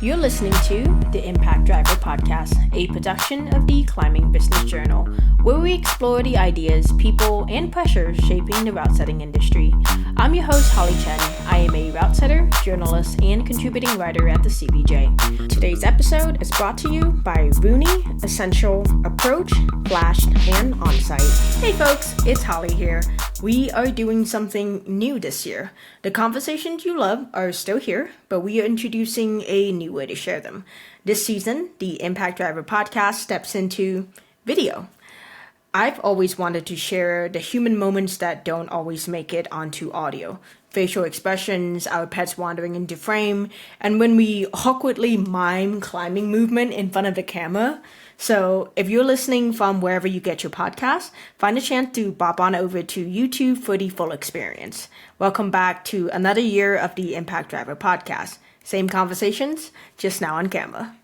You're listening to the Impact Driver Podcast, a production of the Climbing Business Journal, where we explore the ideas, people, and pressures shaping the route setting industry. I'm your host, Holly Chen. I am a route setter, journalist, and contributing writer at the CBJ. Today's episode is brought to you by Rooney, Essential, Approach, Flash, and Onsite. Hey folks, it's Holly here. We are doing something new this year. The conversations you love are still here, but we are introducing a new way to share them. This season, the Impact Driver podcast steps into video. I've always wanted to share the human moments that don't always make it onto audio. Facial expressions, our pets wandering into frame, and when we awkwardly mime climbing movement in front of the camera. So if you're listening from wherever you get your podcast, find a chance to bop on over to YouTube for the full experience. Welcome back to another year of the Impact Driver podcast. Same conversations, just now on camera.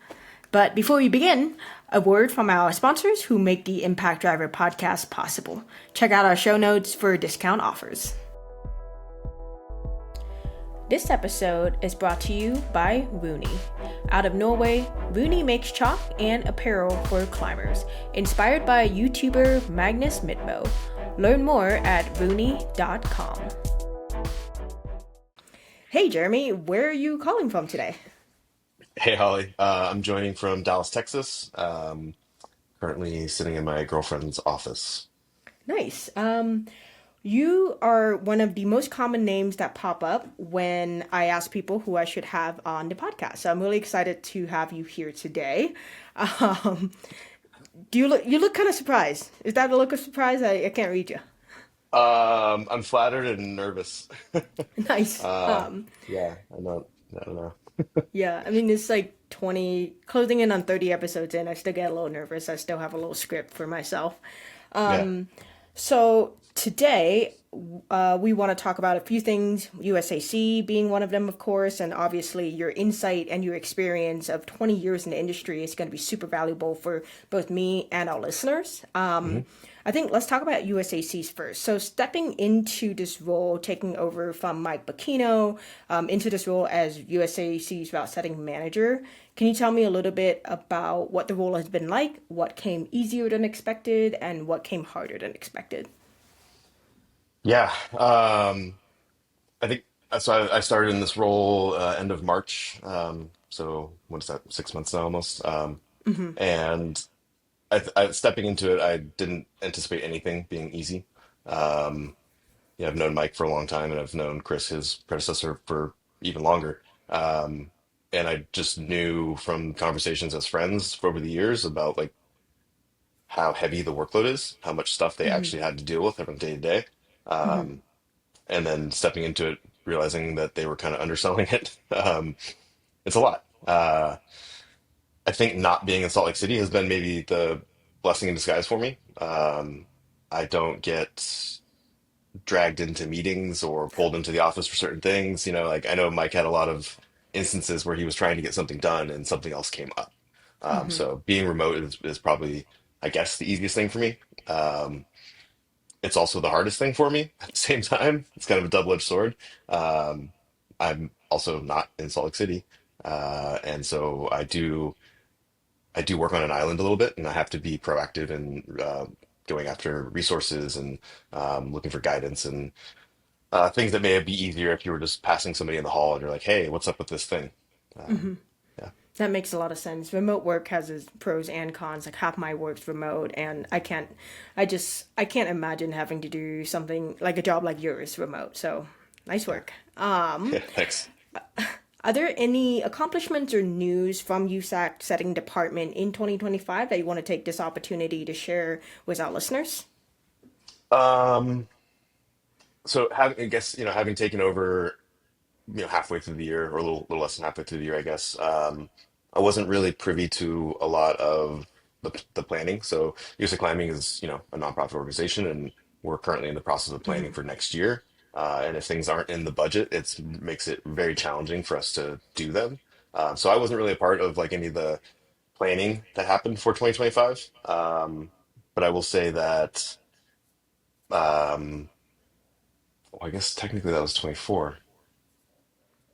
But before we begin, a word from our sponsors who make the Impact Driver podcast possible. Check out our show notes for discount offers. This episode is brought to you by Rooney. Out of Norway, Rooney makes chalk and apparel for climbers, inspired by YouTuber Magnus Midtmo. Learn more at rooney.com. Hey Jeremy, where are you calling from today? Hey Holly, I'm joining from Dallas, Texas. Currently sitting in my girlfriend's office. Nice. You are one of the most common names that pop up when I ask people who I should have on the podcast. So I'm really excited to have you here today. Um, do you look kind of surprised? Is that a look of surprise? I can't read you. I'm flattered and nervous. Nice. Uh, yeah, I don't know. Yeah, I mean, it's like 20, closing in on 30 episodes in. I still get a little nervous. I still have a little script for myself. Yeah. So today, we want to talk about a few things, USAC being one of them, of course, and obviously your insight and your experience of 20 years in the industry is going to be super valuable for both me and our listeners. hmm I think let's talk about USACs first. So stepping into this role, taking over from Mike Bacchino, into this role as USAC's route setting manager, can you tell me a little bit about what the role has been like, what came easier than expected, and what came harder than expected? Yeah. I think so. I started in this role end of March. So what is that? 6 months now, almost. And stepping into it, I didn't anticipate anything being easy. Um, yeah, I've known Mike for a long time, and I've known Chris, his predecessor, for even longer. And I just knew from conversations as friends over the years about like how heavy the workload is, how much stuff they Mm-hmm. actually had to deal with from day to day. Mm-hmm. Um, and then stepping into it, realizing that they were kind of underselling it. It's a lot. I think not being in Salt Lake City has been maybe the blessing in disguise for me. I don't get dragged into meetings or pulled into the office for certain things. You know, like I know Mike had a lot of instances where he was trying to get something done and something else came up. Mm-hmm. So being remote is probably, I guess, the easiest thing for me. Um, it's also the hardest thing for me at the same time. It's kind of a double-edged sword. Um, I'm also not in Salt Lake City, and so I do work on an island a little bit, and I have to be proactive in going after resources and looking for guidance and things that may be easier if you were just passing somebody in the hall and you're like, "Hey, what's up with this thing?" Um, Mm-hmm. yeah, That makes a lot of sense. Remote work has its pros and cons. Like half my work's remote, and I can't imagine having to do something like a job like yours remote. So nice yeah, work. yeah. Thanks. Are there any accomplishments or news from USAC setting department in 2025 that you want to take this opportunity to share with our listeners? Um, so having, I guess, having taken over, halfway through the year or a little less than halfway through the year, I guess, I wasn't really privy to a lot of the planning. So USAC Climbing is, a nonprofit organization, and we're currently in the process of planning Hmm. for next year. And if things aren't in the budget, it makes it very challenging for us to do them. So I wasn't really a part of like any of the planning that happened for 2025. But I will say that, um, well, I guess technically that was 24.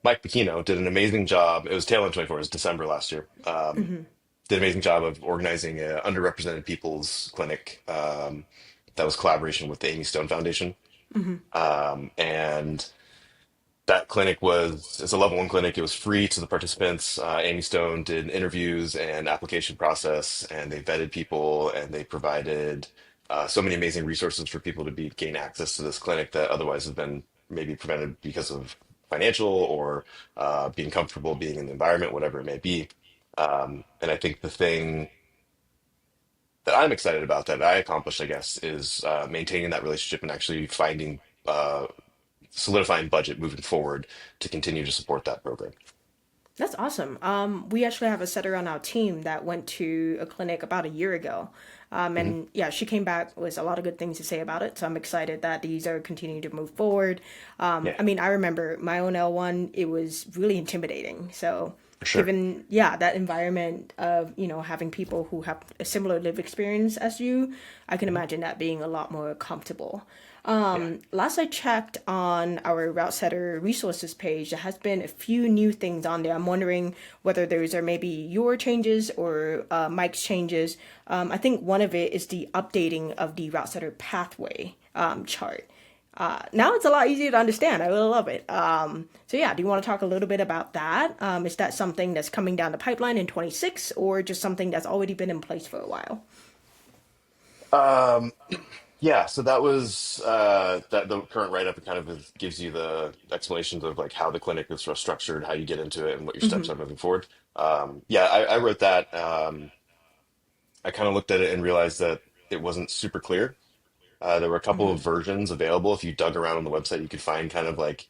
Mike Pacino did an amazing job. It was tail end 24, it was December last year. Did an amazing job of organizing a underrepresented people's clinic that was collaboration with the Amy Stone Foundation. And that clinic was it's a level one clinic. It was free to the participants. Amy Stone did interviews and application process, and they vetted people, and they provided so many amazing resources for people to be gain access to this clinic that otherwise have been maybe prevented because of financial or being comfortable being in the environment, whatever it may be. And I think the thing that I'm excited about that I accomplished, I guess, is maintaining that relationship and actually finding solidifying budget moving forward to continue to support that program. That's awesome. We actually have a setter on our team that went to a clinic about a year ago. Hmm. And yeah, she came back with a lot of good things to say about it. So I'm excited that these are continuing to move forward. Yeah, I mean, I remember my own L1, it was really intimidating. So for sure. given, yeah, that environment of, having people who have a similar live experience as you, I can Mhm. imagine that being a lot more comfortable. Yeah. Last I checked on our Routesetter resources page, there has been a few new things on there. I'm wondering whether those are maybe your changes or Mike's changes. I think one of it is the updating of the Routesetter pathway chart. Now it's a lot easier to understand. I really love it. So yeah, do you want to talk a little bit about that? Is that something that's coming down the pipeline in 26 or just something that's already been in place for a while? Um, yeah, so that was that the current write-up. It kind of gives you the explanations of like how the clinic is sort of structured, how you get into it, and what your steps are moving forward. Yeah, I wrote that. I kind of looked at it and realized that it wasn't super clear. There were a couple of versions available. If you dug around on the website, you could find kind of like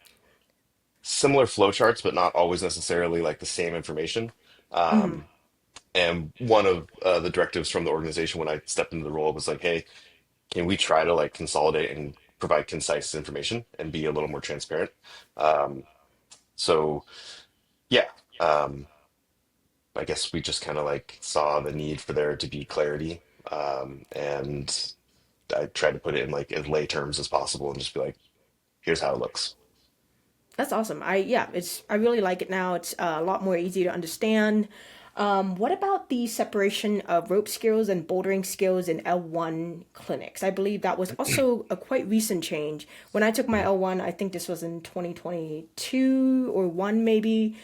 similar flowcharts, but not always necessarily like the same information. Um, and one of the directives from the organization when I stepped into the role was like, hey, can we try to like consolidate and provide concise information and be a little more transparent? Um, so yeah, um, I guess we just kind of like saw the need for there to be clarity. And I tried to put it in like as lay terms as possible and just be like, here's how it looks. That's awesome. I really like it now. It's a lot more easy to understand. What about the separation of rope skills and bouldering skills in L1 clinics? I believe that was also a quite recent change. When I took my Mhm. L1, I think this was in 2022 or 1 maybe.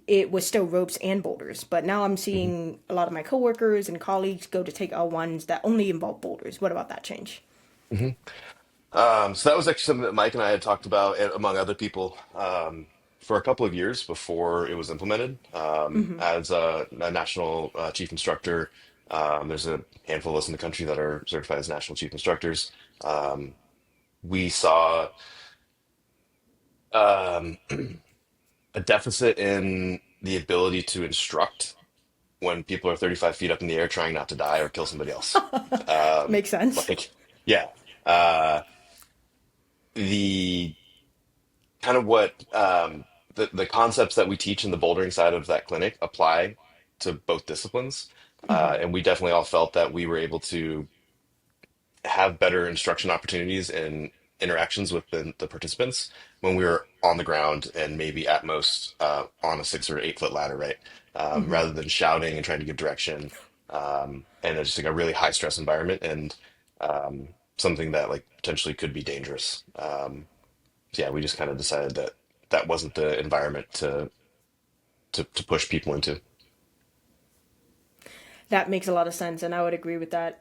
It was still ropes and boulders, but now I'm Mhm. seeing a lot of my coworkers and colleagues go to take L1s that only involve boulders. What about that change? Mhm. So that was actually something that Mike and I had talked about, among other people, for a couple of years before it was implemented. As a national chief instructor, there's a handful of us in the country that are certified as national chief instructors. Um, we saw um, a deficit in the ability to instruct when people are 35 feet up in the air trying not to die or kill somebody else. Um, Makes sense. like, yeah. Uh, the kind of what the concepts that we teach in the bouldering side of that clinic apply to both disciplines. And we definitely all felt that we were able to have better instruction opportunities and interactions with the participants when we were on the ground and maybe at most on a 6 or 8 foot ladder, right? Rather than shouting and trying to give direction. And it's just like a really high stress environment and something that like potentially could be dangerous. So yeah, we just kind of decided that that wasn't the environment to push people into. That makes a lot of sense, and I would agree with that.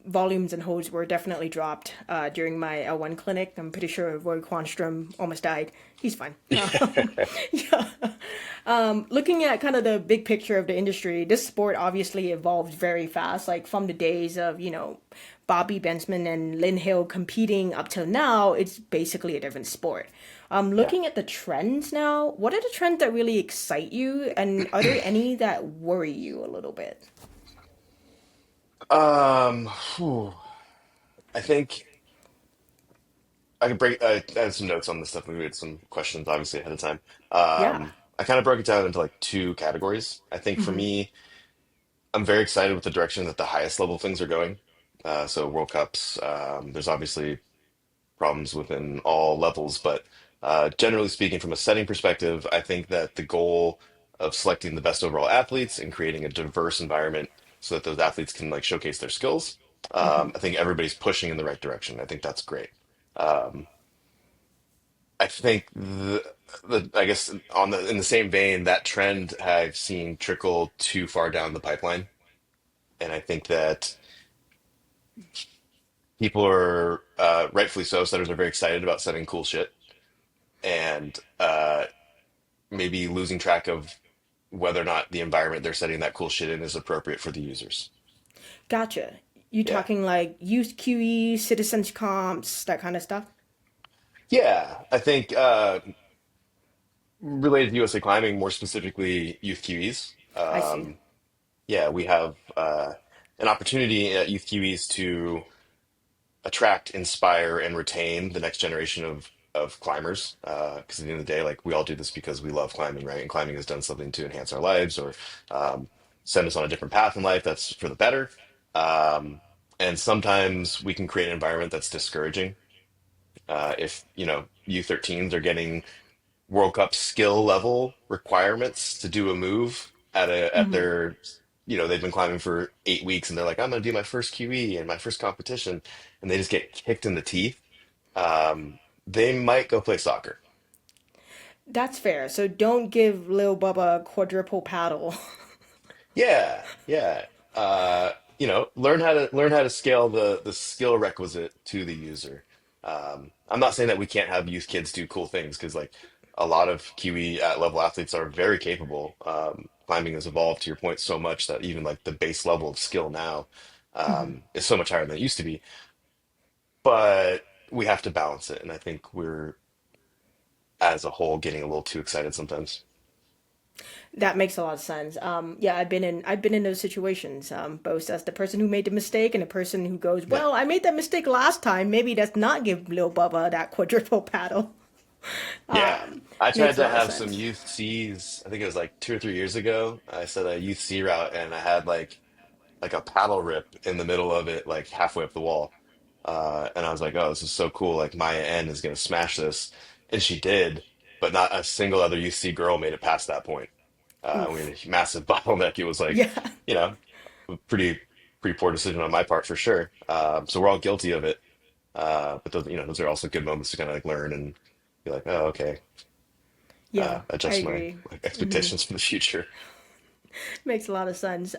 Volumes and holds were definitely dropped during my L1 clinic. I'm pretty sure Roy Quanstrom almost died. He's fine. Yeah. Looking at kind of the big picture of the industry, this sport obviously evolved very fast, like from the days of, Bobby Bensman and Lynn Hill competing up till now, it's basically a different sport. Yeah. Looking at the trends now, what are the trends that really excite you, and are there any that worry you a little bit? Whew. I think I could break. I had some notes on this stuff. We had some questions, obviously, ahead of time. Yeah. I kind of broke it down into like two categories. I think for me, I'm very excited with the direction that the highest level things are going. So World Cups, there's obviously problems within all levels, but Generally speaking, from a setting perspective, I think that the goal of selecting the best overall athletes and creating a diverse environment so that those athletes can like showcase their skills, I think everybody's pushing in the right direction. I think that's great. Um, I think the I guess on the in the same vein, that trend I've seen trickle too far down the pipeline, and I think that people are rightfully so. Setters are very excited about setting cool shit, and maybe losing track of whether or not the environment they're setting that cool shit in is appropriate for the users. Gotcha. You Yeah. talking like youth QE, citizens comps, that kind of stuff? Yeah, I think related to USA climbing, more specifically youth QEs. I see. Yeah, we have an opportunity at youth QEs to attract, inspire, and retain the next generation of climbers. Because at the end of the day, like we all do this because we love climbing, right? And climbing has done something to enhance our lives or send us on a different path in life that's for the better. Um, and sometimes we can create an environment that's discouraging. If you know U13s are getting World Cup skill level requirements to do a move at their they've been climbing for 8 weeks and they're like, I'm gonna do my first QE and my first competition, and they just get kicked in the teeth. They might go play soccer. That's fair. So don't give Lil Bubba a quadruple paddle. Yeah, yeah. Learn how to scale the skill requisite to the user. I'm not saying that we can't have youth kids do cool things because like a lot of QE at level athletes are very capable. Climbing has evolved to your point so much that even like the base level of skill now is so much higher than it used to be. But we have to balance it, and I think we're as a whole getting a little too excited sometimes. That makes a lot of sense. Yeah, I've been in those situations, both as the person who made the mistake and the person who goes, Yeah. "Well, I made that mistake last time. Maybe let's not give Lil Bubba that quadruple paddle." Yeah. I tried Makes a to lot of have some sense. youth C's, I think it was like 2 or 3 years ago. I said a youth C route and I had like a paddle rip in the middle of it, like halfway up the wall. And I was like, oh, this is so cool. Like Maya N is gonna smash this. And she did, but not a single other UC girl made it past that point. We had Oof. a massive bottleneck. It was like, Yeah. you know, a pretty poor decision on my part for sure. So we're all guilty of it. But those are also good moments to kind of like learn and be like, oh, okay, Yeah, I adjust my agree. like, expectations for the future. Makes a lot of sense.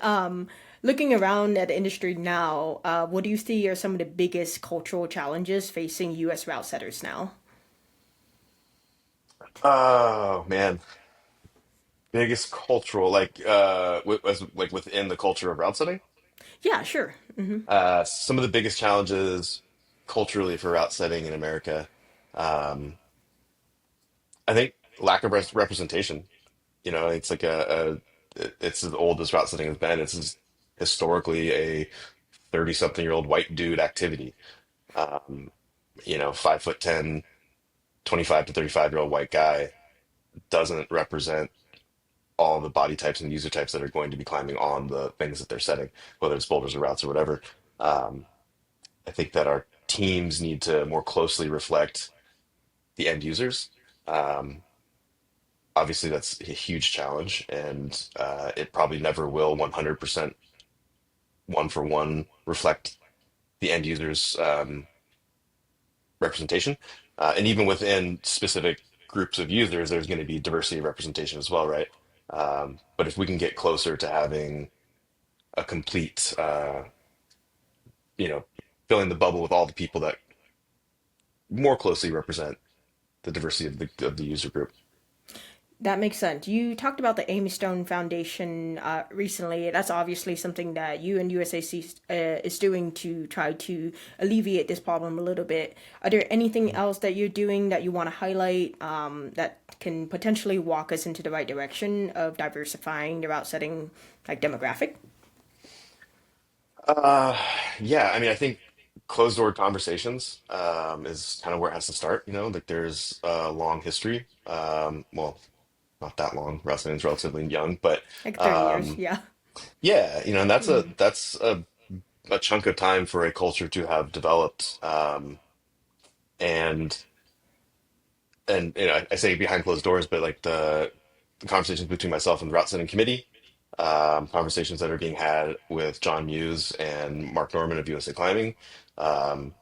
Looking around at the industry now, what do you see are some of the biggest cultural challenges facing U.S. route setters now? Oh man, biggest cultural as like within the culture of route setting. Yeah, sure. Some of the biggest challenges culturally for route setting in America, um, I think lack of representation. It's like it's as old as route setting has been. Historically a 30-something-year-old white dude activity. Um, 5'10", 25 to 35-year-old white guy doesn't represent all the body types and user types that are going to be climbing on the things that they're setting, whether it's boulders or routes or whatever. Um, I think that our teams need to more closely reflect the end users. Um, Obviously, that's a huge challenge, and it probably never will 100% one for one reflect the end users' representation. And even within specific groups of users, there's going to be diversity of representation as well, right? But if we can get closer to having a complete, you know, filling the bubble with all the people that more closely represent the diversity of the user group. That makes sense. You talked about the Amy Stone Foundation recently. That's obviously something that you and USAC is doing to try to alleviate this problem a little bit. Are there anything else that you're doing that you want to highlight that can potentially walk us into the right direction of diversifying the route setting like demographic? Uh, yeah, I mean, I think closed door conversations is kind of where it has to start. Like there's a long history. Well, not that long. Wrestling's relatively young, but Like 30 years, um, yeah. yeah, and that's a chunk of time for a culture to have developed. And and I say behind closed doors, but like the conversations between myself and the route setting committee, conversations that are being had with John Muse and Mark Norman of USA Climbing. Um,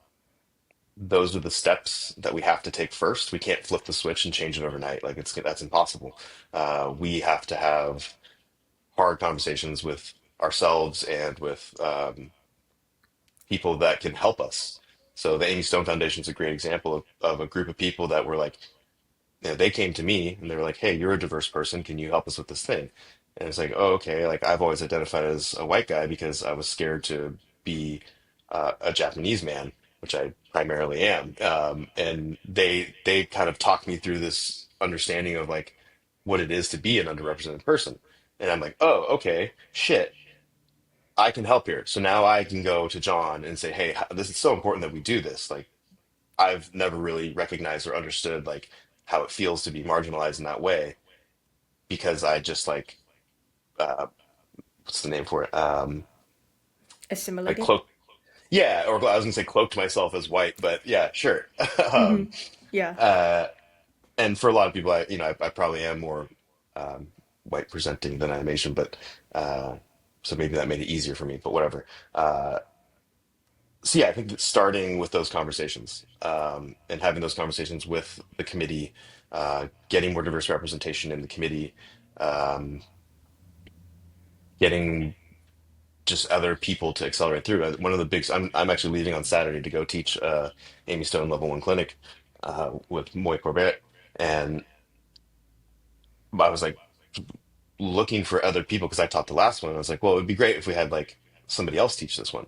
those are the steps that we have to take first. We can't flip the switch and change it overnight. Like that's impossible. We have to have hard conversations with ourselves and with people that can help us. So the Amy Stone Foundation is a great example of a group of people that were like, they came to me and they were like, "Hey, you're a diverse person. Can you help us with this thing?" And it's like, "Oh, okay." Like I've always identified as a white guy because I was scared to be a Japanese man, which I primarily am. And they kind of talked me through this understanding of like what it is to be an underrepresented person. And I'm like, "Oh, okay, shit. I can help here." So now I can go to John and say, "Hey, this is so important that we do this. Like I've never really recognized or understood like how it feels to be marginalized in that way because I just like uh what's the name for it? Like Assimilated. cloak yeah, or I was gonna say cloaked myself as white, but yeah, sure. Mm-hmm. um Yeah. uh and for a lot of people I probably am more um white presenting than I'm Asian, but uh so maybe that made it easier for me, but whatever. So yeah, I think that starting with those conversations and having those conversations with the committee, getting more diverse representation in the committee, um, getting just other people to accelerate through. One of the big, I'm actually leaving on Saturday to go teach Amy Stone Level One clinic with Moy Corbett, and I was like looking for other people because I taught the last one. I was like, well, it would be great if we had like somebody else teach this one.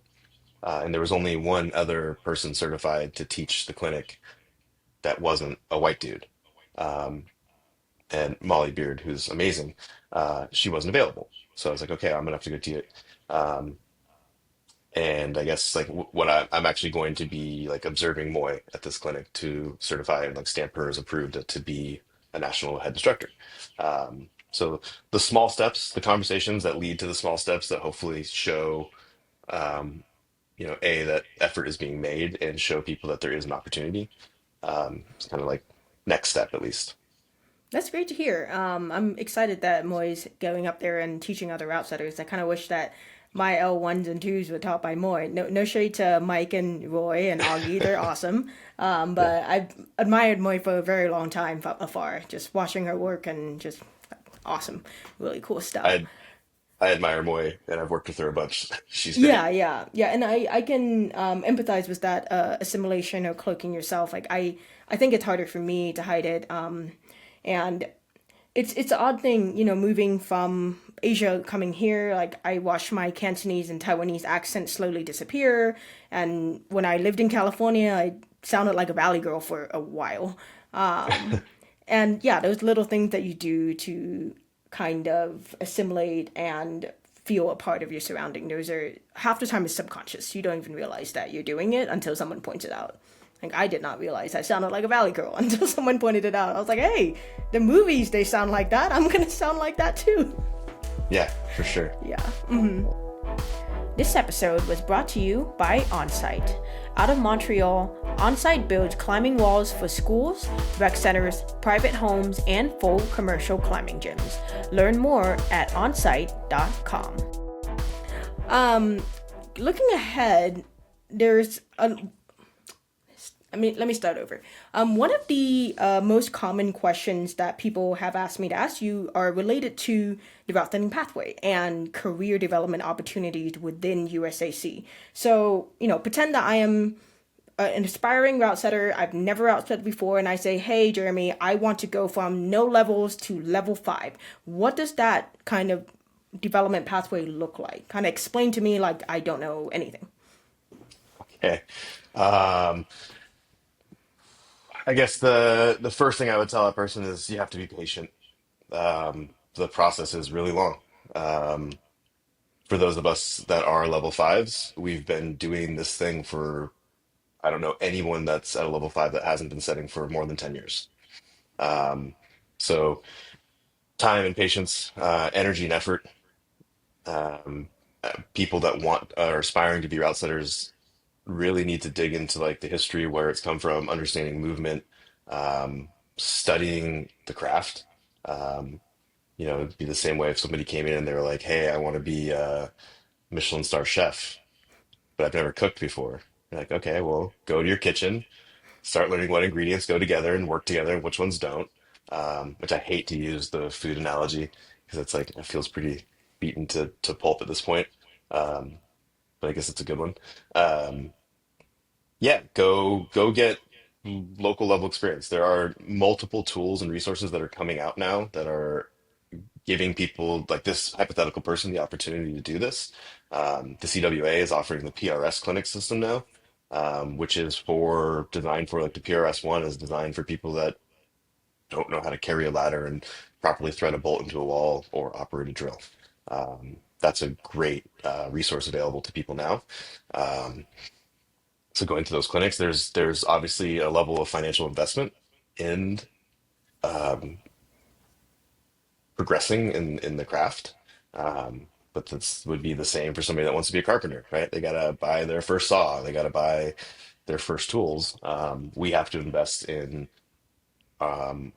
And there was only one other person certified to teach the clinic that wasn't a white dude. Um, and Molly Beard, who's amazing, she wasn't available. So I was like, okay, I'm gonna have to go to it. Um, and I guess like what I'm actually going to be like observing Moy at this clinic to certify and like stamp her as approved to be a national head instructor. So the small steps, the conversations that lead to the small steps that hopefully show, um, that effort is being made and show people that there is an opportunity. It's kind of like next step at least. That's great to hear. I'm excited that Moy's going up there and teaching other route setters. I kind of wish that my L1s and 2s were taught by Moy. No shade to Mike and Roy and Augie. They're awesome. Yeah. But I've admired Moy for a very long time from afar, just watching her work and just awesome. Really cool stuff. I I admire Moy, and I've worked with her a bunch. She's great. Yeah, and I can empathize with that assimilation or cloaking yourself. Like I think it's harder for me to hide it. And it's an odd thing, moving from Asia coming here. Like I watched my Cantonese and Taiwanese accent slowly disappear, and when I lived in California, I sounded like a valley girl for a while. And yeah, those little things that you do to kind of assimilate and feel a part of your surrounding. Those are half the time it's subconscious. You don't even realize that you're doing it until someone points it out. Like I did not realize I sounded like a valley girl until someone pointed it out. I was like, hey, the movies they sound like that. I'm gonna sound like that too. Yeah, for sure. Yeah. This episode was brought to you by Onsite. Out of Montreal, Onsite builds climbing walls for schools, rec centers, private homes, and full commercial climbing gyms. Learn more at onsite.com. Looking ahead, there's a let me start over. One of the most common questions that people have asked me to ask you are related to the route setting pathway and career development opportunities within USAC. So, pretend that I am an aspiring route setter. I've never route set before, and I say, hey, Jeremy, I want to go from no levels to level 5. What does that kind of development pathway look like? Kind of explain to me like I don't know anything. Okay. Um, I guess the first thing I would tell a person is you have to be patient. The process is really long. Um, for those of us that are level fives, we've been doing this thing for, I don't know anyone that's at a level five that hasn't been setting for more than 10 years. So time and patience, energy and effort. People that want are aspiring to be route setters really need to dig into like the history where it's come from, understanding movement, studying the craft. Um, it'd be the same way if somebody came in and they were like, "Hey, I want to be a Michelin star chef, but I've never cooked before." You're like, "Okay, well, go to your kitchen, start learning what ingredients go together and work together and which ones don't." Which I hate to use the food analogy because it's like it feels pretty beaten to pulp at this point. Um, but I guess it's a good one. Um, yeah, go get local level experience. There are multiple tools and resources that are coming out now that are giving people like this hypothetical person the opportunity to do this. The CWA is offering the PRS clinic system now, which is for designed for like the PRS one is designed for people that don't know how to carry a ladder and properly thread a bolt into a wall or operate a drill. That's a great resource available to people now. Um, so going to those clinics, there's obviously a level of financial investment in um, progressing in the craft. But this would be the same for somebody that wants to be a carpenter, right? They gotta buy their first saw, they gotta buy their first tools. We have to invest in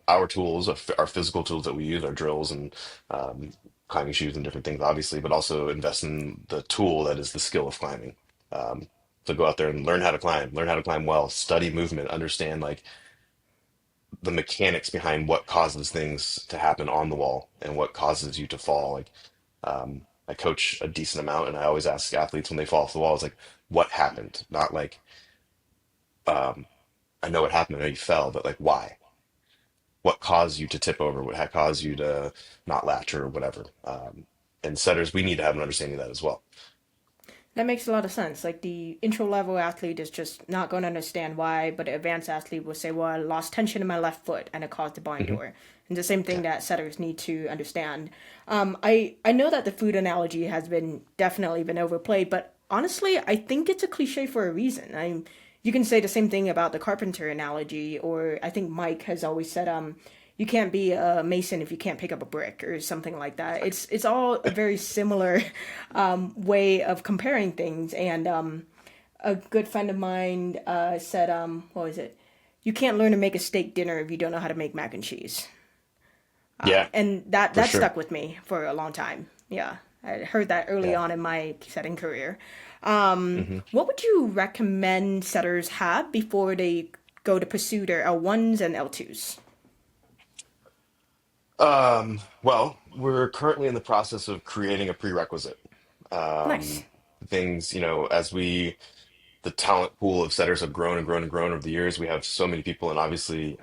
our tools, our physical tools that we use, our drills and um, climbing shoes and different things, obviously, but also invest in the tool that is the skill of climbing. Um, so go out there and learn how to climb well, study movement, understand like the mechanics behind what causes things to happen on the wall and what causes you to fall. Like I coach a decent amount, and I always ask athletes when they fall off the wall, it's like, what happened? Not like um, I know what happened, I know you fell, but like why? What caused you to tip over? What had caused you to not latch or whatever? And setters, we need to have an understanding of that as well. That makes a lot of sense. Like the intro level athlete is just not going to understand why, but the advanced athlete will say, "Well, I lost tension in my left foot and it caused the barn Hmm. door." And the same thing Yeah, that setters need to understand. I know that the food analogy has been definitely been overplayed, but honestly, I think it's a cliche for a reason. You can say the same thing about the carpenter analogy, or I think Mike has always said, you can't be a mason if you can't pick up a brick or something like that. It's all a very similar way of comparing things. And a good friend of mine said, what was it? You can't learn to make a steak dinner if you don't know how to make mac and cheese. yeah, And that for that sure. stuck with me for a long time. Yeah, I heard that early Yeah. on in my setting career. Hmm. What would you recommend setters have before they go to pursue their L1s and L2s? Well, we're currently in the process of creating a prerequisite. Nice. Um, things, as the talent pool of setters have grown and grown and grown over the years. We have so many people, and obviously,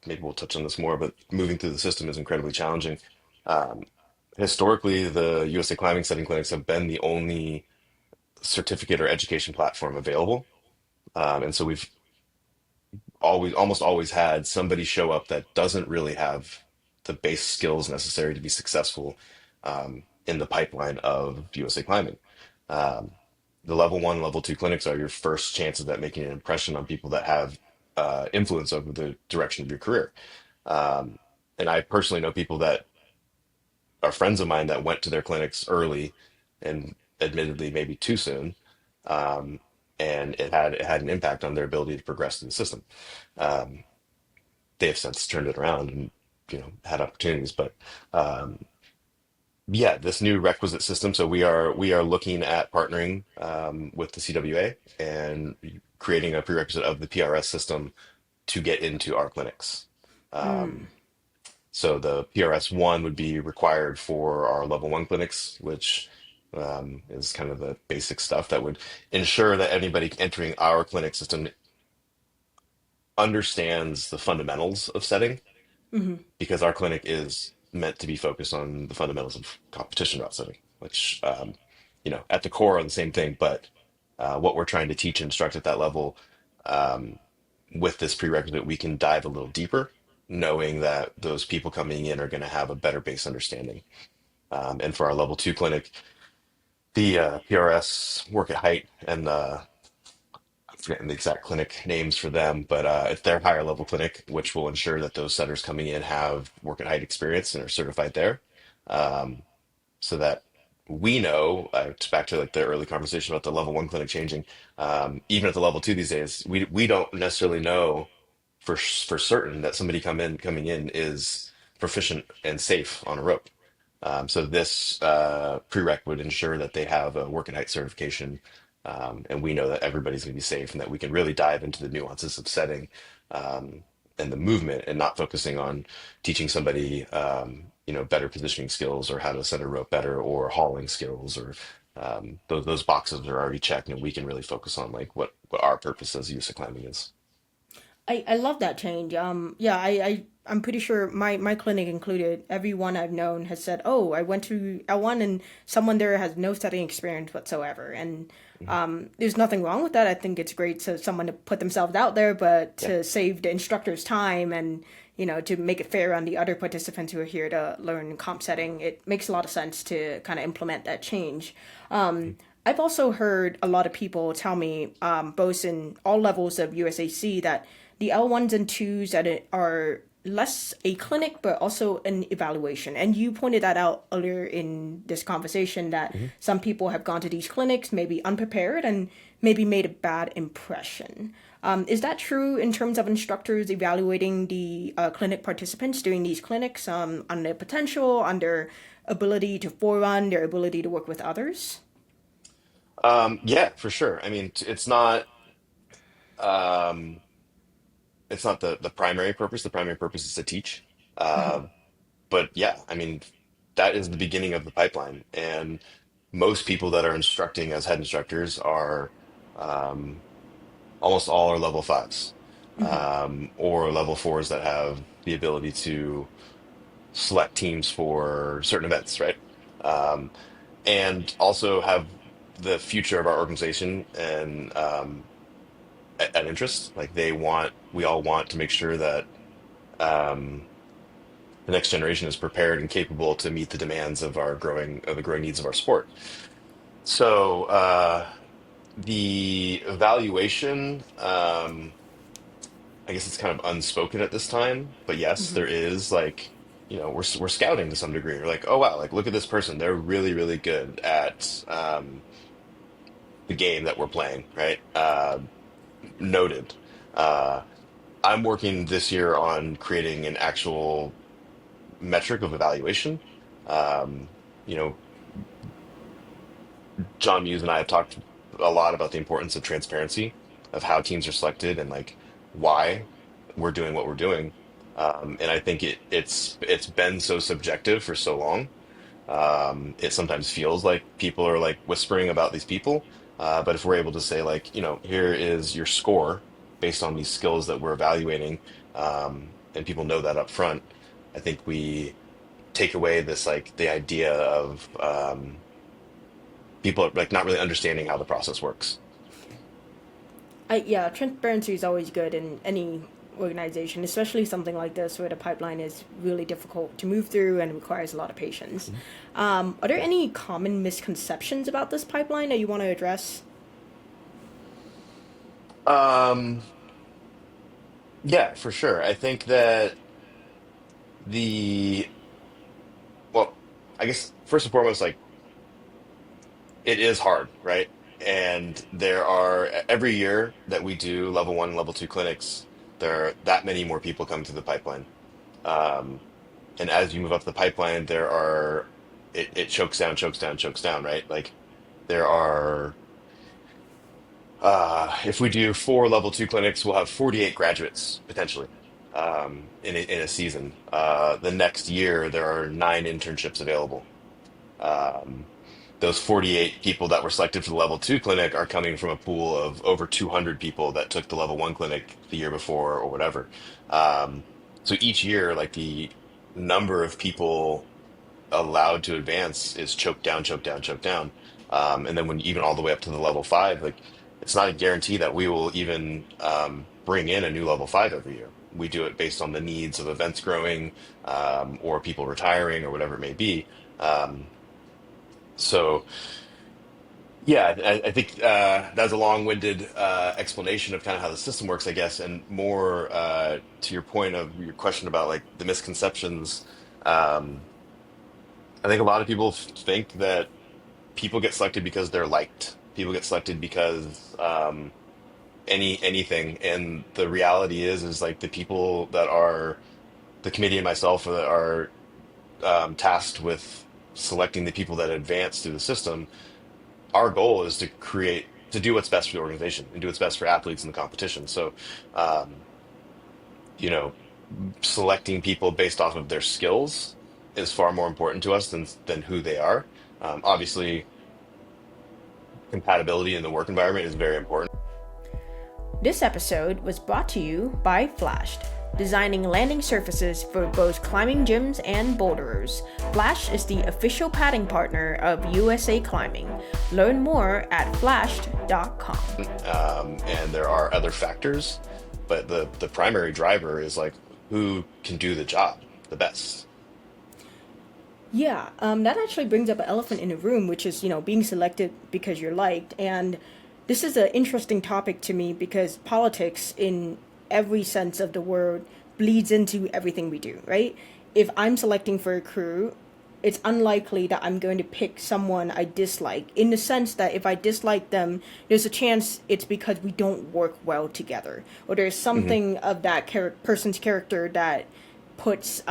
maybe we'll touch on this more, but moving through the system is incredibly challenging. Um, Historically, the USA climbing setting clinics have been the only certificate or education platform available. And so we've almost always had somebody show up that doesn't really have the base skills necessary to be successful in the pipeline of USA climbing. Um, the level one, level two clinics are your first chances at making an impression on people that have influence over the direction of your career. Um, and I personally know people that are friends of mine that went to their clinics early and admittedly maybe too soon. Um, and it had an impact on their ability to progress through the system. Um, they have since turned it around and had opportunities, but um, yeah, this new requisite system. So we are looking at partnering with the CWA and creating a prerequisite of the PRS system to get into our clinics. Um, so the PRS one would be required for our level one clinics, which is kind of the basic stuff that would ensure that anybody entering our clinic system understands the fundamentals of setting because our clinic is meant to be focused on the fundamentals of competition route setting, which, at the core are the same thing, but what we're trying to teach and instruct at that level, um, with this prerequisite, we can dive a little deeper, knowing that those people coming in are going to have a better base understanding. And for our level two clinic, the PRS work at height and I'm forgetting the exact clinic names for them, but it's their higher level clinic, which will ensure that those setters coming in have work at height experience and are certified there. Um, so that we know, it's back to like the early conversation about the level one clinic changing, even at the level two these days, we don't necessarily know for certain that somebody coming in is proficient and safe on a rope. So this prereq would ensure that they have a work and height certification, and we know that everybody's going to be safe, and that we can really dive into the nuances of setting um, and the movement, and not focusing on teaching somebody, better positioning skills, or how to set a rope better, or hauling skills, or those boxes are already checked, and we can really focus on like what our purpose as use of climbing is. I love that change. Yeah, I'm pretty sure my clinic included, everyone I've known has said, "Oh, I went to L1 and someone there has no studying experience whatsoever." And Mhm. there's nothing wrong with that. I think it's great to someone to put themselves out there, but Yeah. to save the instructor's time and to make it fair on the other participants who are here to learn comp setting, it makes a lot of sense to kind of implement that change. I've also heard a lot of people tell me, both in all levels of USAC, that the L1s and 2s that are less a clinic but also an evaluation. And you pointed that out earlier in this conversation, that Mhm. some people have gone to these clinics maybe unprepared and maybe made a bad impression. Is that true in terms of instructors evaluating the clinic participants during these clinics, on their potential, on their ability to forerun, their ability to work with others? Yeah, for sure. I mean, um, it's not the primary purpose. The primary purpose is to teach. Uh, but yeah, I mean, that is the beginning of the pipeline. And most people that are instructing as head instructors are um, almost all are level fives, or level fours that have the ability to select teams for certain events, right? Um, and also have the future of our organization and at interest. Like we all want to make sure that um, the next generation is prepared and capable to meet the demands of the growing needs of our sport. So the evaluation, I guess it's kind of unspoken at this time, but yes, there is like, we're scouting to some degree. We're like, oh wow, like look at this person. They're really, really good at the game that we're playing, right? Noted. Uh, I'm working this year on creating an actual metric of evaluation. Um, you know, John Muse and I have talked a lot about the importance of transparency, of how teams are selected, and like why we're doing what we're doing. And I think it's been so subjective for so long. It sometimes feels like people are like whispering about these people. But if we're able to say like, here is your score based on these skills that we're evaluating, and people know that up front, I think we take away this like the idea of people like not really understanding how the process works. Yeah, transparency is always good in any organization, especially something like this where the pipeline is really difficult to move through and requires a lot of patience. Mhm. Are there Yeah. any common misconceptions about this pipeline that you want to address? Um, yeah, for sure. I think that the well, I guess first and foremost, like it is hard, right? And there are every year that we do level one and level two clinics, there are that many more people come through the pipeline. Um, and as you move up the pipeline, it chokes down, chokes down, chokes down, right? Like there are if we do four level two clinics, we'll have 48 graduates potentially in a season. The next year, there are nine internships available. Um, those 48 people that were selected for the level two clinic are coming from a pool of over 200 people that took the level one clinic the year before or whatever. Um, so each year, like the number of people allowed to advance is choked down, choked down, choked down. And then when even all the way up to the level five, like it's not a guarantee that we will even bring in a new level five every year. We do it based on the needs of events growing, or people retiring or whatever it may be. Um, so yeah, I think that's a long-winded explanation of kind of how the system works, I guess, and more to your point of your question about like the misconceptions. Um, I think a lot of people think that people get selected because they're liked. People get selected because anything. And the reality is like the people that are the committee and myself that are tasked with selecting the people that advance through the system. Our goal is to do what's best for the organization and do what's best for athletes in the competition. So, um, you know, selecting people based off of their skills is far more important to us than who they are. Obviously, compatibility in the work environment is very important. This episode was brought to you by Flashed, designing landing surfaces for both climbing gyms and boulderers. Flash is the official padding partner of USA Climbing. Learn more at flashed.com. And there are other factors, but the primary driver is like who can do the job the best. Yeah, that actually brings up an elephant in the room, which is, being selected because you're liked. And this is an interesting topic to me because politics, in every sense of the word, bleeds into everything we do, right? If I'm selecting for a crew, it's unlikely that I'm going to pick someone I dislike, in the sense that if I dislike them, there's a chance it's because we don't work well together, or there's Hmm. something of that person's character that puts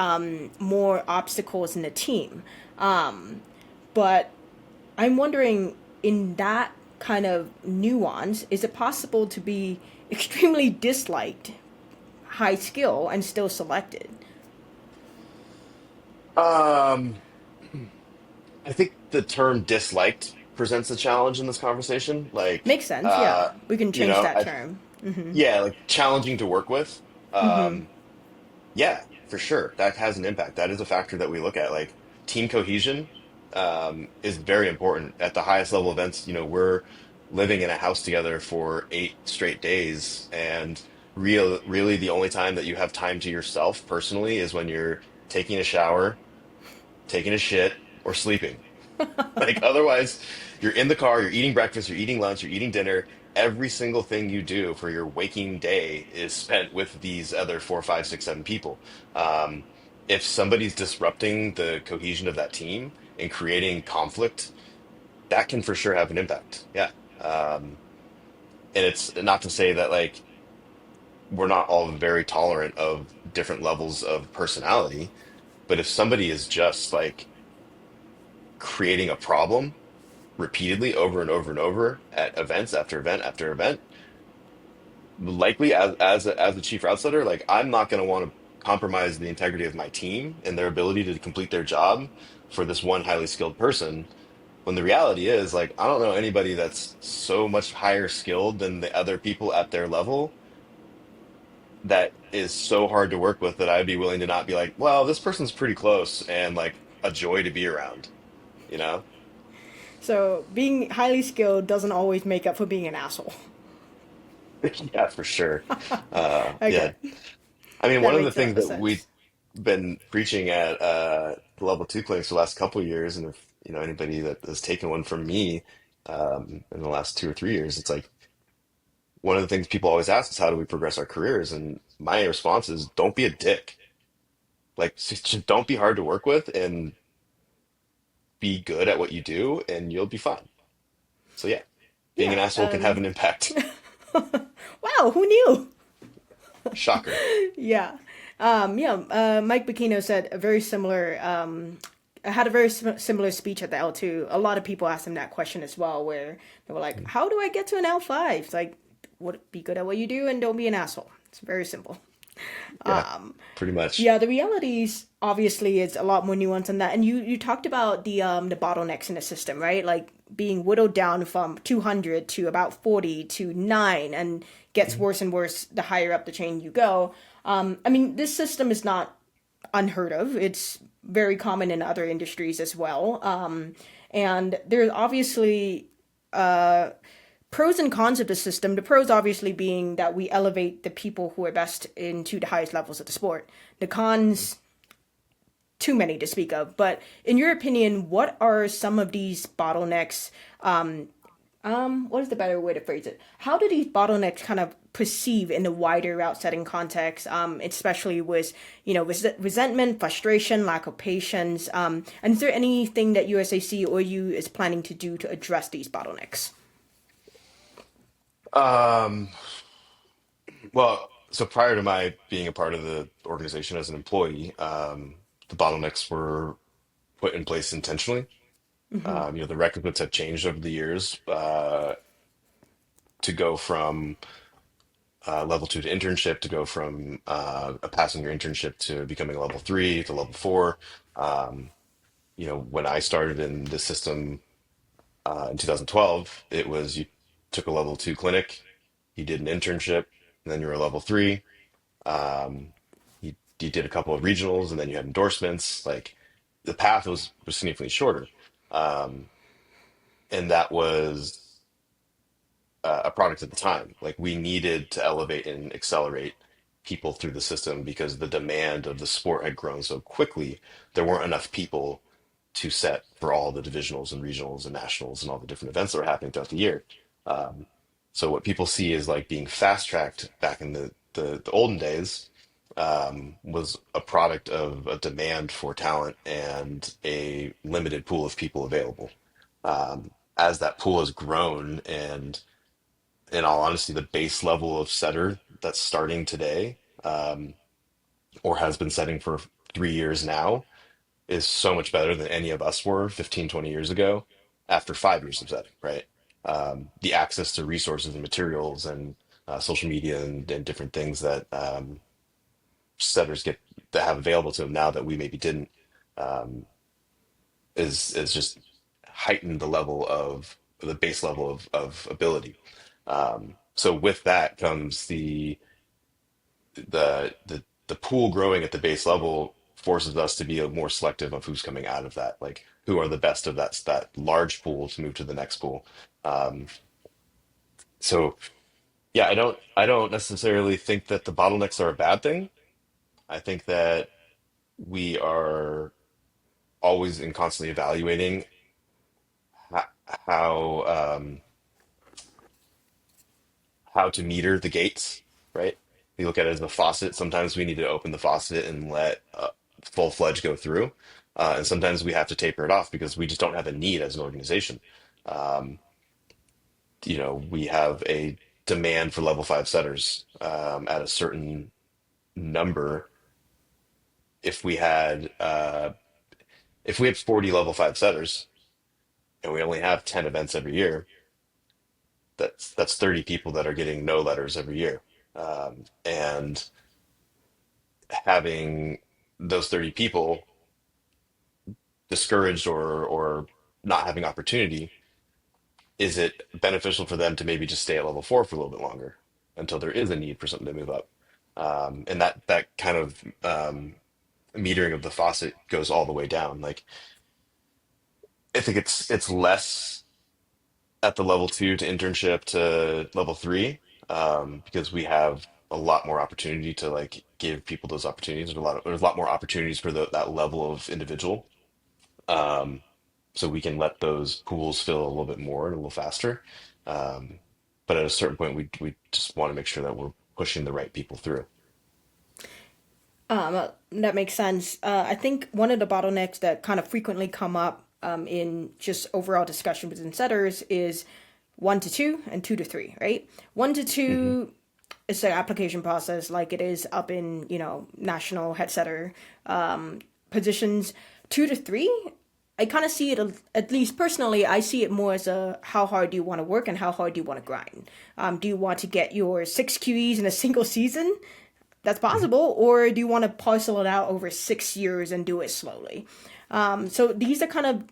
more obstacles in the team. But I'm wondering, in that kind of nuance, is it possible to be extremely disliked, high skill, and still selected? Um, I think the term disliked presents a challenge in this conversation. Like, Makes sense, yeah. We can change that I term. yeah, like challenging to work with. Um, Yeah, for sure. That has an impact. That is a factor that we look at. Like team cohesion is very important at the highest level events. We're living in a house together for 8 straight days, and really the only time that you have time to yourself personally is when you're taking a shower, taking a shit, or sleeping. Like otherwise, you're in the car, you're eating breakfast, you're eating lunch, you're eating dinner. Every single thing you do for your waking day is spent with these other four, five, six, seven people. Um, if somebody's disrupting the cohesion of that team and creating conflict, that can for sure have an impact. Yeah. And it's not to say that like we're not all very tolerant of different levels of personality, but if somebody is just like creating a problem repeatedly over and over and over at events after event after event, likely as a chief route setter, like I'm not going to want to compromise the integrity of my team and their ability to complete their job for this one highly skilled person. When the reality is, like, I don't know anybody that's so much higher skilled than the other people at their level that is so hard to work with that I'd be willing to not be like, well, this person's pretty close and like a joy to be around, you know? So being highly skilled doesn't always make up for being an asshole. Yeah, for sure. Yeah, Okay, I mean, that one of the makes a lot things of that we've sense. been preaching at the level two clinics for the last couple of years, and if anybody that has taken one from me in the last 2 or 3 years, it's like one of the things people always ask is how do we progress our careers? And my response is don't be a dick. Like just don't be hard to work with and be good at what you do, and you'll be fine. So yeah, being an Yeah. asshole can have an impact. Wow, who knew? Shocker. Yeah. Yeah. Mike Bikino said a very similar. I had a very similar speech at the L2. A lot of people asked him that question as well, where they were like, "How do I get to an L5?" It's like, "What? Be good at what you do and don't be an asshole." It's very simple. Yeah, pretty much. Yeah, the realities obviously is a lot more nuanced than that. And you talked about the bottlenecks in the system, right? Like being whittled down from 200 to about 40 to 9, and gets worse and worse the higher up the chain you go. I mean, this system is not unheard of. It's very common in other industries as well. And there's obviously pros and cons of the system. The pros obviously being that we elevate the people who are best into the highest levels of the sport. The cons, too many to speak of. But in your opinion, what are some of these bottlenecks? What is the better way to phrase it? How do these bottlenecks kind of perceive in the wider route setting context, especially with resentment, frustration, lack of patience? And is there anything that USAC or you is planning to do to address these bottlenecks? Well, so prior to my being a part of the organization as an employee, the bottlenecks were put in place intentionally. The requisites have changed over the years to go from level two to internship, to go from passing your internship to becoming a level three to level four. Um, when I started in the system in 2012, it was you took a level two clinic, you did an internship, and then you were a level three. Um, you did a couple of regionals, and then you had endorsements. Like the path was significantly shorter, um, and that was a product at the time. Like we needed to elevate and accelerate people through the system because the demand of the sport had grown so quickly. There weren't enough people to set for all the divisionals and regionals and nationals and all the different events that were happening throughout the year. Um, so what people see is like being fast tracked back in the olden days was a product of a demand for talent and a limited pool of people available. As that pool has grown, and in all honesty, the base level of setter that's starting today, or has been setting for 3 years now, is so much better than any of us were 15, 20 years ago after 5 years of setting, right? The access to resources and materials and social media and different things that setters get that have available to them now that we maybe didn't, um, is just heightened the base level of ability. So with that comes the pool growing at the base level forces us to be more selective of who's coming out of that, like who are the best of that large pool to move to the next pool. Um, so yeah, I don't necessarily think that the bottlenecks are a bad thing. I think that we are always and constantly evaluating how how to meter the gates, right? We look at it as a faucet. Sometimes we need to open the faucet and let full fledged go through. And sometimes we have to taper it off because we just don't have a need as an organization. Um, we have a demand for level five setters at a certain number. If we had if we had 40 level five setters and we only have 10 events every year, that's 30 people that are getting no letters every year. And having those 30 people discouraged or not having opportunity, is it beneficial for them to maybe just stay at level four for a little bit longer until there is a need for something to move up? And that kind of metering of the faucet goes all the way down. Like I think it's less at the level two to internship to level three, because we have a lot more opportunity to like give people those opportunities. There's a lot more opportunities for that level of individual. Um, so we can let those pools fill a little bit more and a little faster. Um, but at a certain point, we just want to make sure that we're pushing the right people through. That makes sense. I think one of the bottlenecks that kind of frequently come up in just overall discussion within setters is 1 to 2 and 2 to 3, right? One to Hmm. two is the application process like it is up in, national head setter positions. 2 to 3, I kind of see it, at least personally, I see it more as a how hard do you want to work and how hard do you want to grind. Do you want to get your 6 QEs in a single season? That's Hmm. possible. Or do you want to parcel it out over 6 years and do it slowly? So these are kind of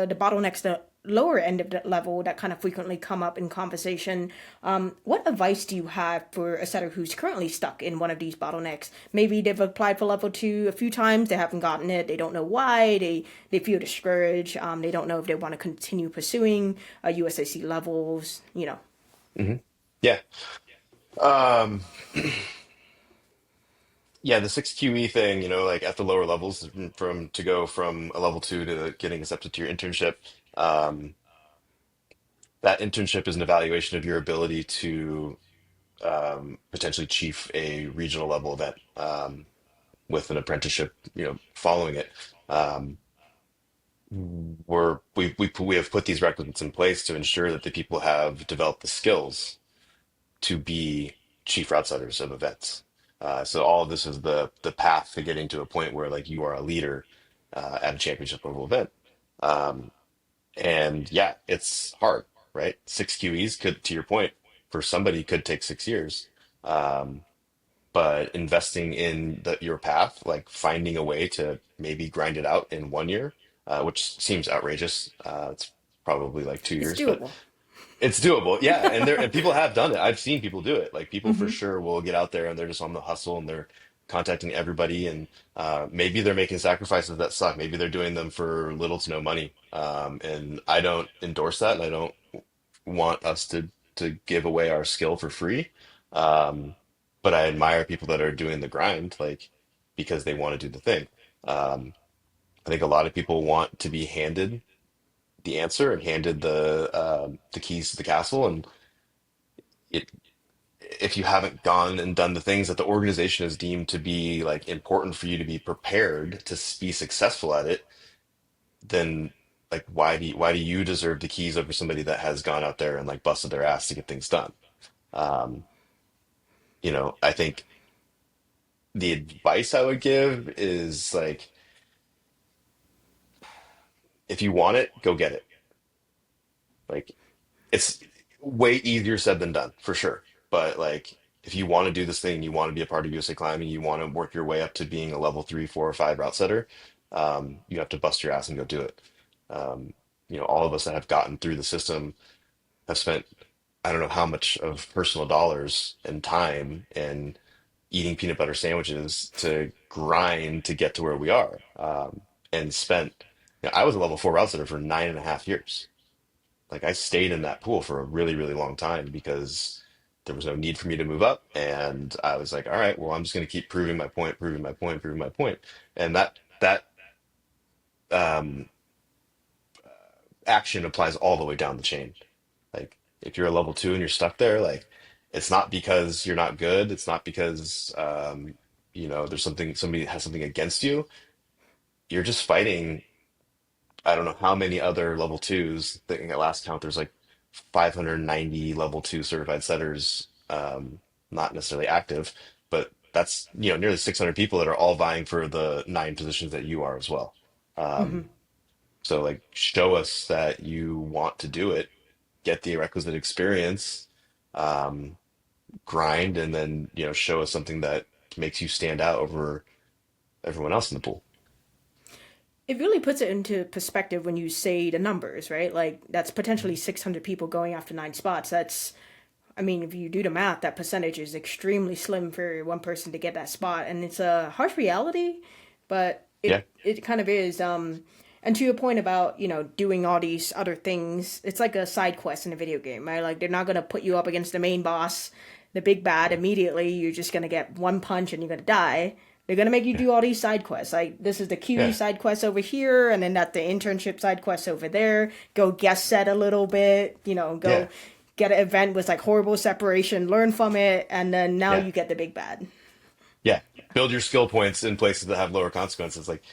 the bottlenecks, the lower end of the level that kind of frequently come up in conversation. What advice do you have for a setter who's currently stuck in one of these bottlenecks? Maybe they've applied for level two a few times, they haven't gotten it, they don't know why, they feel discouraged, they don't know if they want to continue pursuing USAC levels. Hmm. Yeah. Um, yeah, the 6 QE thing, like at the lower levels, from to go from a level two to getting accepted to your internship. Um, that internship is an evaluation of your ability to potentially chief a regional level event, with an apprenticeship, following it. Um, we have put these requisites in place to ensure that the people have developed the skills to be. chief route setters of events. So all of this is the path to getting to a point where like you are a leader at a championship level event. Um, and yeah, it's hard, right? Six QEs could, to your point, for somebody could take 6 years. Um, but investing in your path, like finding a way to maybe grind it out in 1 year, which seems outrageous. It's probably like two It's years, but doable. it's doable. Yeah. And people have done it. I've seen people do it. Like people for Hmm. sure will get out there and they're just on the hustle and they're contacting everybody. And maybe they're making sacrifices that suck. Maybe they're doing them for little to no money. And I don't endorse that. And I don't want us to give away our skill for free. Um, but I admire people that are doing the grind, like because they want to do the thing. Um, I think a lot of people want to be handed the answer and handed the keys to the castle, and it if you haven't gone and done the things that the organization has deemed to be like important for you to be prepared to be successful at it, then like why do you deserve the keys over somebody that has gone out there and like busted their ass to get things done? Um, I think the advice I would give is like, if you want it, go get it. Like, it's way easier said than done, for sure. But like, if you want to do this thing, you want to be a part of USA Climbing, you want to work your way up to being a level 3, 4, or 5 route setter, you have to bust your ass and go do it. Um, all of us that have gotten through the system have spent, I don't know how much of personal dollars and time and eating peanut butter sandwiches to grind to get to where we are. And spent, I was a level 4 route setter for 9.5 years. Like I stayed in that pool for a really, really long time because there was no need for me to move up. And I was like, all right, well, I'm just going to keep proving my point, proving my point, proving my point. And that um, action applies all the way down the chain. Like if you're a level 2 and you're stuck there, like it's not because you're not good. It's not because there's somebody has something against you. You're just fighting. I don't know how many other level twos. I think at last count there's like 590 level two certified setters, not necessarily active, but that's nearly 600 people that are all vying for the 9 positions that you are as well. Um, Hmm. so like show us that you want to do it, get the requisite experience, um, grind, and then show us something that makes you stand out over everyone else in the pool. It really puts it into perspective when you say the numbers, right? Like that's potentially 600 people going after 9 spots. I mean, if you do the math, that percentage is extremely slim for one person to get that spot, and it's a harsh reality, but Yeah, it kind of is. And to your point about doing all these other things, it's like a side quest in a video game, right? Like they're not gonna put you up against the main boss, the big bad immediately. You're just gonna get one punch and you're gonna die. They're gonna make you yeah, do all these side quests. Like this is the QE yeah, side quest over here, and then that the internship side quest over there. Go guest set a little bit. yeah, Go get an event with like horrible separation, learn from it, and then now yeah. you get the big bad. Yeah, build your skill points in places that have lower consequences. Like,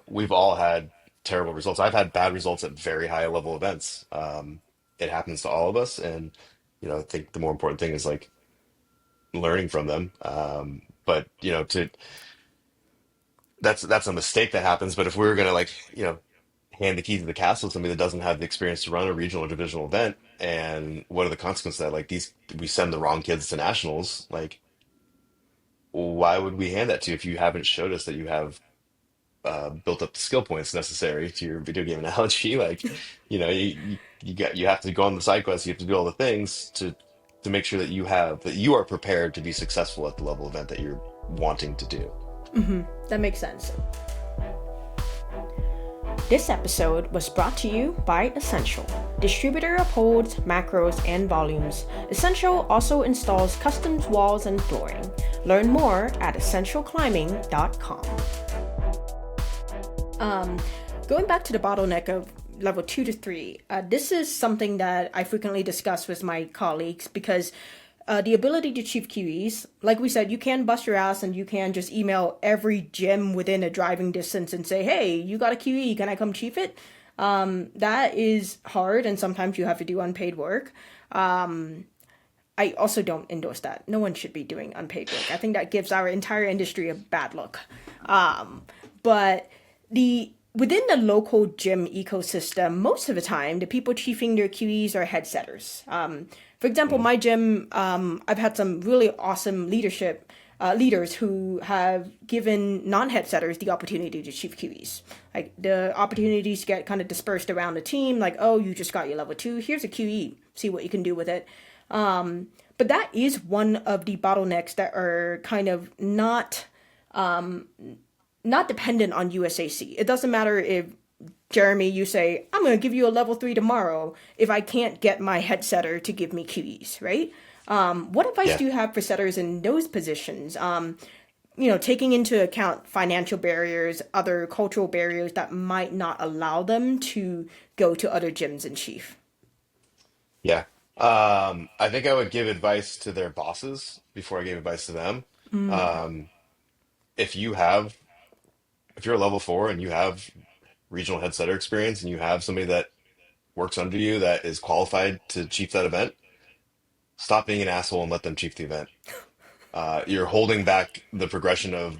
we've all had terrible results. I've had bad results at very high level events. It happens to all of us, and I think the more important thing is like learning from them. But to that's a mistake that happens. But if we were gonna like hand the key to the castle to somebody that doesn't have the experience to run a regional or divisional event, and what are the consequences of that? Like we send the wrong kids to nationals. Like, why would we hand that to you if you haven't showed us that you have built up the skill points necessary to your video game analogy? Like, you have to go on the side quests, you have to do all the things to make sure that you are prepared to be successful at the level event that you're wanting to do. That makes sense. This episode was brought to you by Essential. Distributor upholds macros and volumes. Essential also installs custom walls and flooring. Learn more at essentialclimbing.com. Going back to the bottleneck of level 2 to 3, this is something that I frequently discuss with my colleagues because the ability to achieve QEs, like we said, you can bust your ass and you can just email every gym within a driving distance and say, hey, you got a QE, can I come chief it? That is hard, and sometimes you have to do unpaid work. I also don't endorse that. No one should be doing unpaid work. I think that gives our entire industry a bad look. But the within the local gym ecosystem, most of the time, the people chiefing their QEs are head setters. For example, Mhm. my gym, I've had some really awesome leaders who have given non-head setters the opportunity to chief QEs. Like the opportunities get kind of dispersed around the team. Like, oh, you just got your level two. Here's a QE. See what you can do with it. But that is one of the bottlenecks that are kind of not dependent on USAC. It doesn't matter if Jeremy, you say, I'm going to give you a level three tomorrow if I can't get my head setter to give me QEs, right? What advice Yeah. do you have for setters in those positions? Taking into account financial barriers, other cultural barriers that might not allow them to go to other gyms in chief. Yeah. I think I would give advice to their bosses before I gave advice to them. Um, if you have, if you're a level four and you have regional head setter experience and you have somebody that works under you that is qualified to chief that event, stop being an asshole and let them chief the event. You're holding back the progression of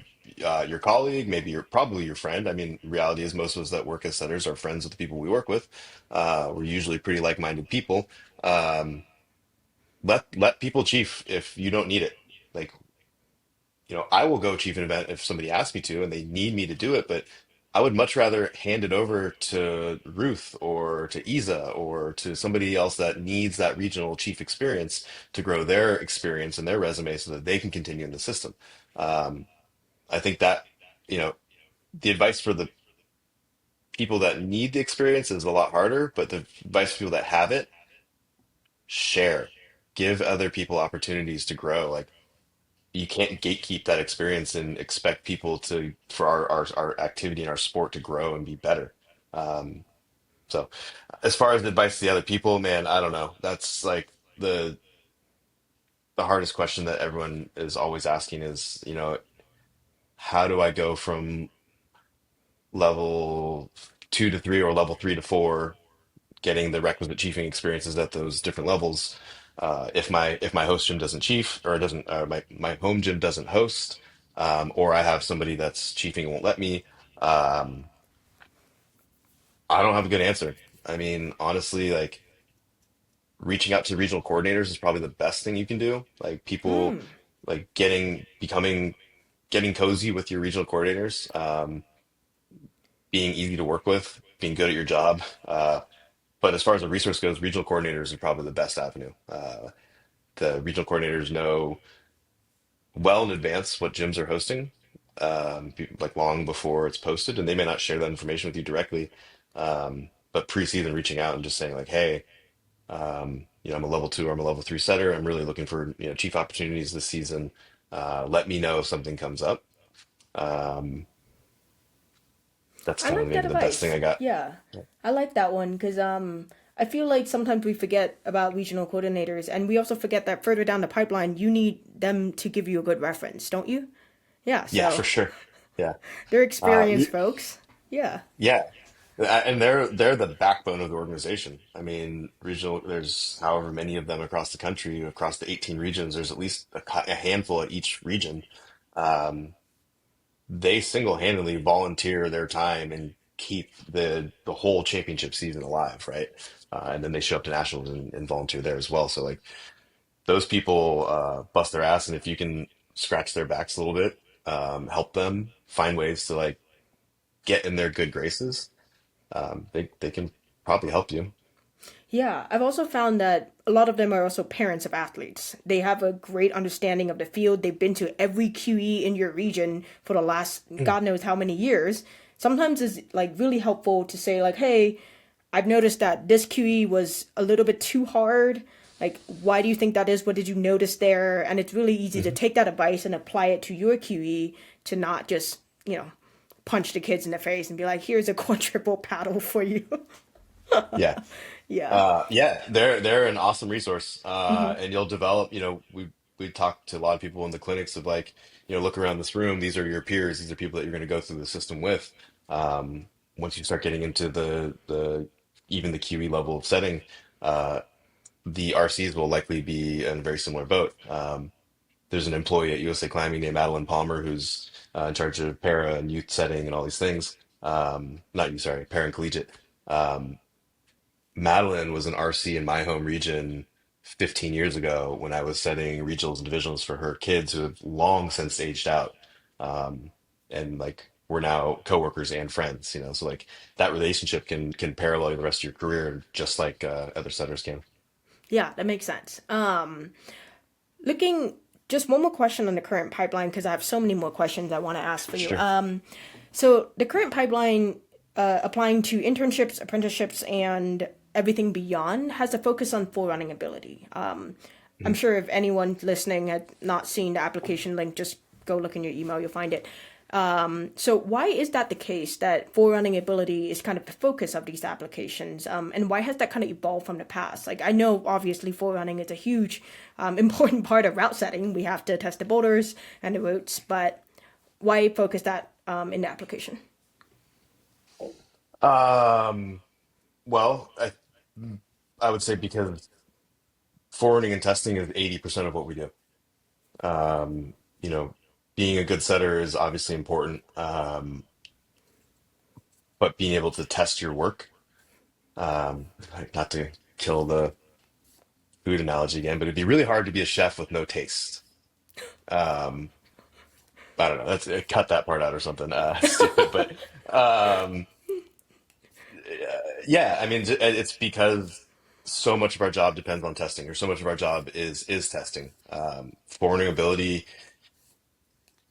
your colleague, maybe probably your friend. I mean, reality is most of us that work as setters are friends with the people we work with. We're usually pretty like-minded people. Um, let people chief if you don't need it. Like, I will go chief an event if somebody asks me to and they need me to do it, but I would much rather hand it over to Ruth or to Isa or to somebody else that needs that regional chief experience to grow their experience and their resume so that they can continue in the system. Um, I think that, you know, the advice for the people that need the experience is a lot harder, but the advice for people that have it, share, give other people opportunities to grow. Like, you can't gatekeep that experience and expect people to for our activity and our sport to grow and be better. Um, so as far as advice to the other people, man, I don't know. That's like the hardest question that everyone is always asking is, how do I go from level two to three or level three to four, getting the requisite chiefing experiences at those different levels. If my host gym doesn't chief or doesn't my home gym doesn't host, or I have somebody that's chiefing and won't let me, um, I don't have a good answer. I mean, honestly, like reaching out to regional coordinators is probably the best thing you can do. Like people like getting cozy with your regional coordinators, being easy to work with, being good at your job. But as far as the resource goes, regional coordinators are probably the best avenue. The regional coordinators know well in advance what gyms are hosting, like long before it's posted, and they may not share that information with you directly, but pre-season reaching out and just saying like, hey, I'm a level two or I'm a level three setter. I'm really looking for chief opportunities this season. Let me know if something comes up. Um, that's I kind of like that maybe the best thing advice. I got. Yeah, I like that one because I feel like sometimes we forget about regional coordinators, and we also forget that further down the pipeline, you need them to give you a good reference, don't you? Yeah, Yeah, so for sure. Yeah. they're Uh, experienced folks. Yeah. Yeah. And they're the backbone of the organization. I mean, regional, there's however many of them across the country, across the 18 regions, there's at least a handful at each region. Um, they single-handedly volunteer their time and keep the whole championship season alive, right? And then they show up to nationals and volunteer there as well. So like those people bust their ass, and if you can scratch their backs a little bit, help them find ways to like get in their good graces, they can probably help you. Yeah, I've also found that a lot of them are also parents of athletes. They have a great understanding of the field. They've been to every QE in your region for the last God knows how many years. Sometimes it's like really helpful to say like, "Hey, I've noticed that this QE was a little bit too hard. Like, why do you think that is? What did you notice there?" And it's really easy to Mhm. take that advice and apply it to your QE to not just, punch the kids in the face and be like, "Here's a quadruple paddle for you." Yeah. Yeah. Yeah, they're an awesome resource. And you'll develop, we talk to a lot of people in the clinics of like, look around this room, these are your peers, these are people that you're going to go through the system with. Once you start getting into the even the QE level of setting, the RCs will likely be in a very similar boat. There's an employee at USA Climbing named Madeline Palmer who's in charge of para and youth setting and all these things. Not you, sorry, para and collegiate. Um, Madeline was an RC in my home region 15 years ago when I was setting regionals and divisionals for her kids who have long since aged out. Um, and like we're now coworkers and friends, you know, so like that relationship can parallel the rest of your career just like other setters can. Yeah, that makes sense. Looking, just one more question on the current pipeline because I have so many more questions I want to ask for you. Sure. So the current pipeline, applying to internships, apprenticeships, and everything beyond, has a focus on forerunning ability. I'm Mhm. sure if anyone listening had not seen the application link, just go look in your email, you'll find it. So why is that the case that forerunning ability is kind of the focus of these applications? And why has that kind of evolved from the past? Like I know obviously forerunning is a huge, important part of route setting. We have to test the boulders and the routes, but why focus that in the application? Um, well, I would say because forwarding and testing is 80% of what we do. Um, you know, being a good setter is obviously important, but being able to test your work, like not to kill the food analogy again, but it'd be really hard to be a chef with no taste. Um, I don't know. That's cut that part out or something. Stupid, but um, yeah, I mean, it's because so much of our job depends on testing, or so much of our job is testing. Forwarding ability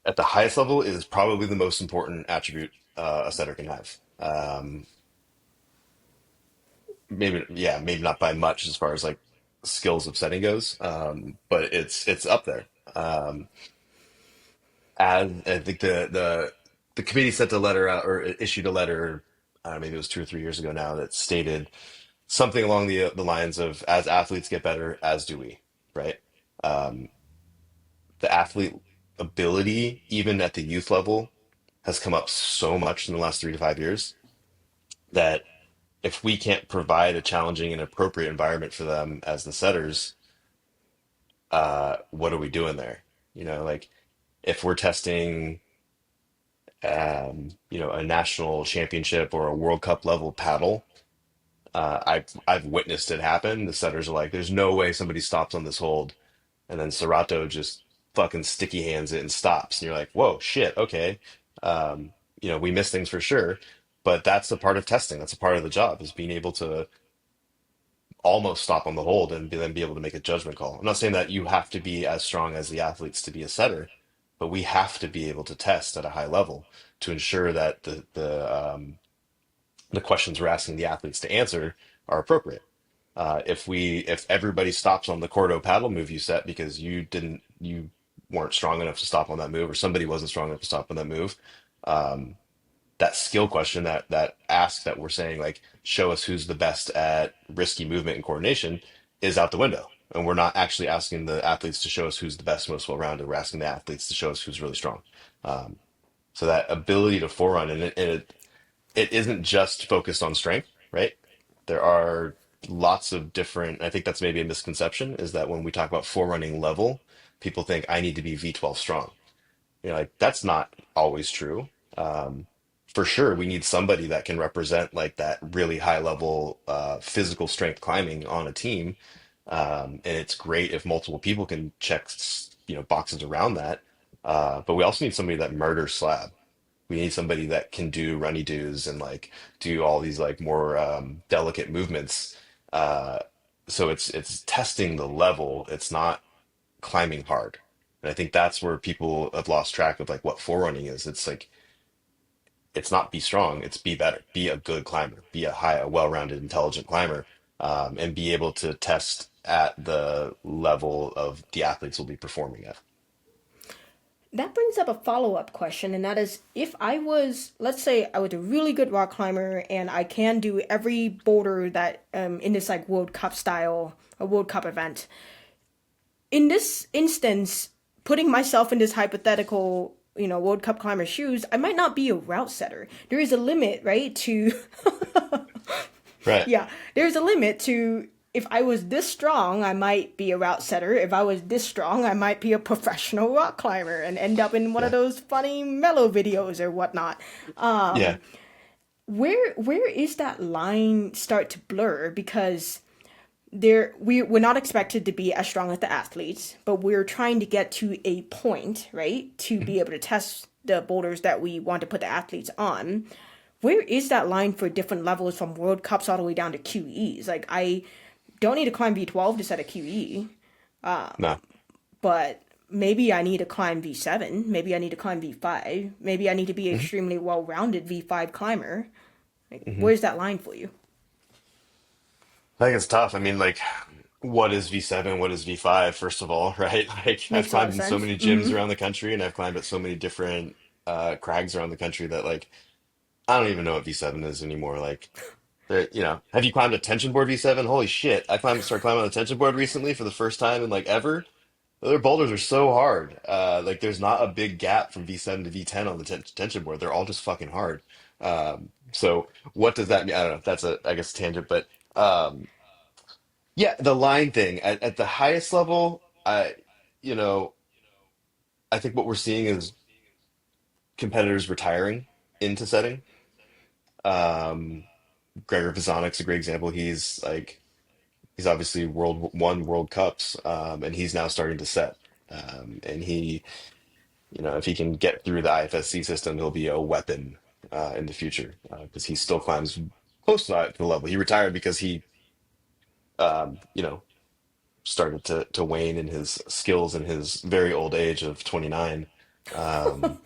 at the highest level is probably the most important attribute a setter can have. Maybe, yeah, maybe not by much as far as like skills of setting goes, but it's up there. As I think the committee sent a letter out or issued a letter, maybe it was 2 or 3 years ago now, that stated something along the lines of, as athletes get better, as do we, right? Um, the athlete ability, even at the youth level, has come up so much in the last 3 to 5 years that if we can't provide a challenging and appropriate environment for them as the setters, what are we doing there? You know, like if we're testing, a national championship or a World Cup level paddle, I've witnessed it happen. The setters are like, "There's no way somebody stops on this hold," and then Serato just fucking sticky hands it and stops, and you're like, "Whoa, shit, okay." We miss things for sure, but that's a part of testing. That's a part of the job is being able to almost stop on the hold and then be able to make a judgment call. I'm not saying that you have to be as strong as the athletes to be a setter, but we have to be able to test at a high level to ensure that the questions we're asking the athletes to answer are appropriate. If everybody stops on the Cordo paddle move you set because you weren't strong enough to stop on that move, or somebody wasn't strong enough to stop on that move, um, that skill question, that ask that we're saying like show us who's the best at risky movement and coordination, is out the window, and we're not actually asking the athletes to show us who's the best, most well-rounded. We're asking the athletes to show us who's really strong. Um, so that ability to forerun, and it isn't just focused on strength, right? There are lots of different, I think that's maybe a misconception, is that when we talk about forerunning level, people think I need to be V12 strong. Like that's not always true. Um, for sure, we need somebody that can represent like that really high level physical strength climbing on a team. And it's great if multiple people can check, boxes around that. But we also need somebody that murders slab. We need somebody that can do runny doos and like do all these like more delicate movements. Uh, so it's testing the level. It's not climbing hard. And I think that's where people have lost track of like what forerunning is. It's like it's not be strong, it's be better, be a good climber, be a well-rounded, intelligent climber, and be able to test at the level of the athletes will be performing at. That brings up a follow up question, and that is if I was, let's say, I was a really good rock climber and I can do every boulder that in this like World Cup style, a World Cup event. In this instance, putting myself in this hypothetical, World Cup climber shoes, I might not be a route setter. There is a limit, right? To Right. yeah, there's a limit to if I was this strong, I might be a route setter. If I was this strong, I might be a professional rock climber and end up in one of Yeah. those funny mellow videos or whatnot. Yeah. Where is that line start to blur? Because we're not expected to be as strong as the athletes, but we're trying to get to a point, right, to Mhm. be able to test the boulders that we want to put the athletes on. Where is that line for different levels from World Cups all the way down to QEs? Like, I don't need to climb V12 to set a QE, No. but maybe I need to climb V7. Maybe I need to climb V5. Maybe I need to be an Hmm. extremely well-rounded V5 climber. Like, Hmm. where's that line for you? I think it's tough. I mean, like, what is V7? What is V5? First of all, right? Like, I've Makes a lot climbed of in so sense. many gyms around the country, and I've climbed at so many different crags around the country that, like, I don't even know what V7 is anymore. Like, have you climbed a tension board V7? Holy shit! Started climbing on a tension board recently for the first time in like ever. The other boulders are so hard. Like, there's not a big gap from V7 to V10 on the tension board. They're all just fucking hard. So what does that mean? I don't know. That's I guess, tangent, but um, yeah, the line thing at the highest level, you know, I think what we're seeing is competitors retiring into setting. Um, Gregor Vizonic's a great example. He's obviously won World Cups, and he's now starting to set. And if he can get through the IFSC system, he'll be a weapon in the future because he still climbs close to the level. He retired because he, um, you know, started to wane in his skills in his very old age of 29. Um,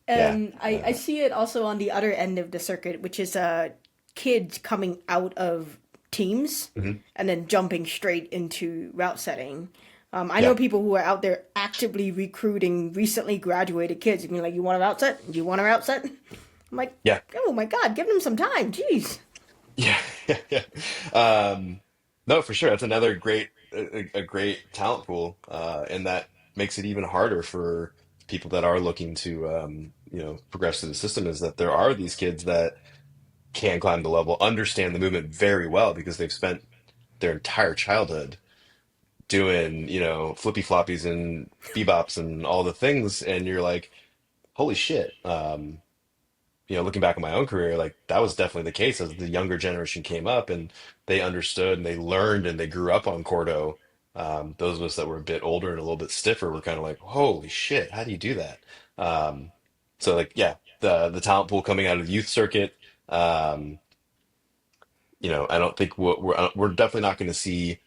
yeah. I see it also on the other end of the circuit, which is kids coming out of teams Mhm. and then jumping straight into route setting. I know Yeah. people who are out there actively recruiting recently graduated kids. I mean, like, you want a route set? Do you want a route set? I'm like, Yeah. oh my god, give them some time. Jeez. Yeah. Yeah. Yeah. No, for sure. That's another a great talent pool, and that makes it even harder for people that are looking to, progress through the system. Is that there are these kids that can climb the level, understand the movement very well because they've spent their entire childhood doing, flippy floppies and bebops and all the things, and you're like, holy shit. Looking back on my own career, like that was definitely the case as the younger generation came up and they understood and they learned and they grew up on Cordo. Those of us that were a bit older and a little bit stiffer were kind of like, holy shit, how do you do that? Um, so like, yeah, the talent pool coming out of the youth circuit, um, I don't think we're definitely not going to see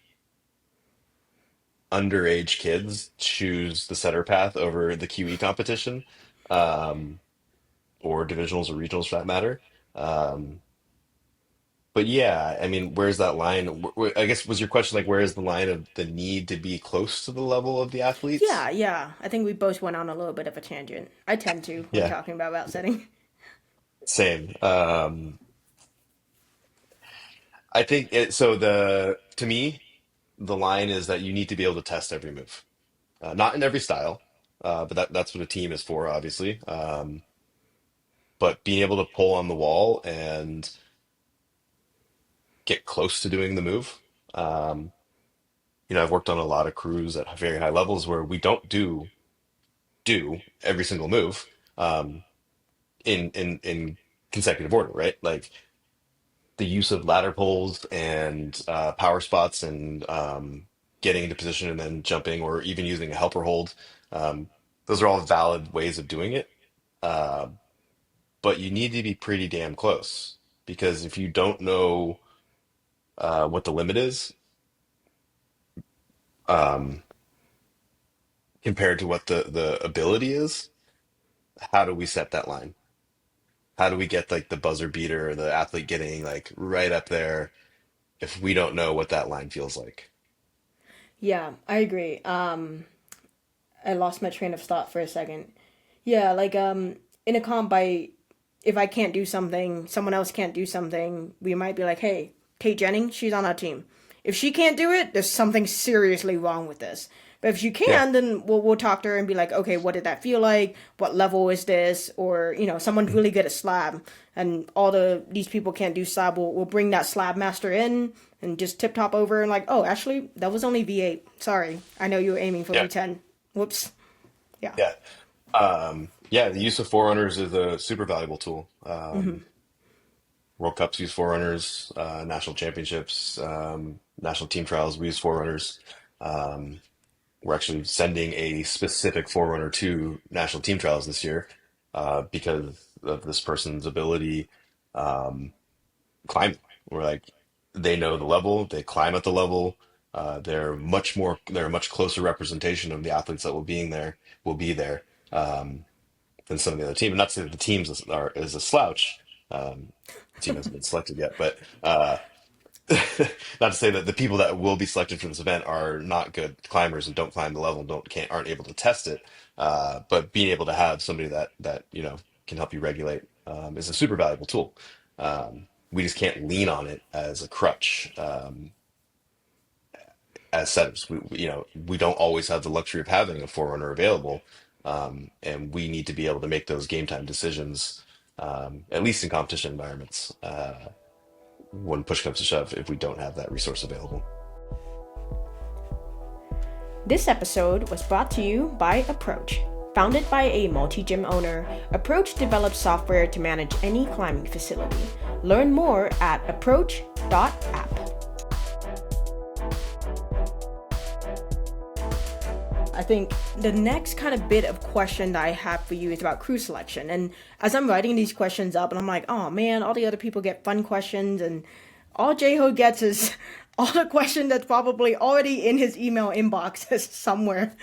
underage kids choose the setter path over the QE competition, um, or divisionals or regionals for that matter. Um, But yeah, I mean, where's that line? I guess was your question like, where is the line of the need to be close to the level of the athletes? Yeah, yeah. I think we both went on a little bit of a tangent. I tend to when Yeah, talking about route setting. same. I think so. To me, the line is that you need to be able to test every move, not in every style, but that's what a team is for, obviously. But being able to pull on the wall and get close to doing the move. Um, I've worked on a lot of crews at very high levels where we don't do every single move in consecutive order, right? Like the use of ladder pulls and power spots and getting into position and then jumping or even using a helper hold. Um, those are all valid ways of doing it, uh, but you need to be pretty damn close because if you don't know what the limit is um, compared to what the ability is, how do we set that line? How do we get like the buzzer beater or the athlete getting like right up there if we don't know what that line feels like? Yeah, I agree. I lost my train of thought for a second. Yeah, like in a comp, if I can't do something, someone else can't do something, we might be like, hey, Kate Jennings, she's on our team. If she can't do it, there's something seriously wrong with this. But if you Yeah. can, then we'll talk to her and be like, okay, what did that feel like? What level is this? Or someone's really good at slab, and these people can't do slab. We'll bring that slab master in and just tip top over and like, oh, actually, that was only V8. Sorry, I know you were aiming for Yeah. V10. Whoops. Yeah. Yeah. Yeah, the use of forerunners is a super valuable tool. World Cups use forerunners, national championships, national team trials, we use forerunners. Um, we're actually sending a specific forerunner to national team trials this year because of this person's ability climbing. We're like, they know the level, they climb at the level. They're a much closer representation of the athletes that will be there. Um, than some of the other teams. Not to say that the teams is a slouch. The team hasn't been selected yet, but not to say that the people that will be selected for this event are not good climbers and don't climb the level, and aren't able to test it. But being able to have somebody that can help you regulate is a super valuable tool. We just can't lean on it as a crutch. As setters. We don't always have the luxury of having a forerunner available, and we need to be able to make those game time decisions, at least in competition environments, when push comes to shove, if we don't have that resource available. This episode was brought to you by Approach. Founded by a multi-gym owner, Approach develops software to manage any climbing facility. Learn more at approach.app. I think the next kind of bit of question that I have for you is about crew selection. And as I'm writing these questions up, and I'm like, oh man, all the other people get fun questions, and all J-Ho gets is all the question that's probably already in his email inbox somewhere.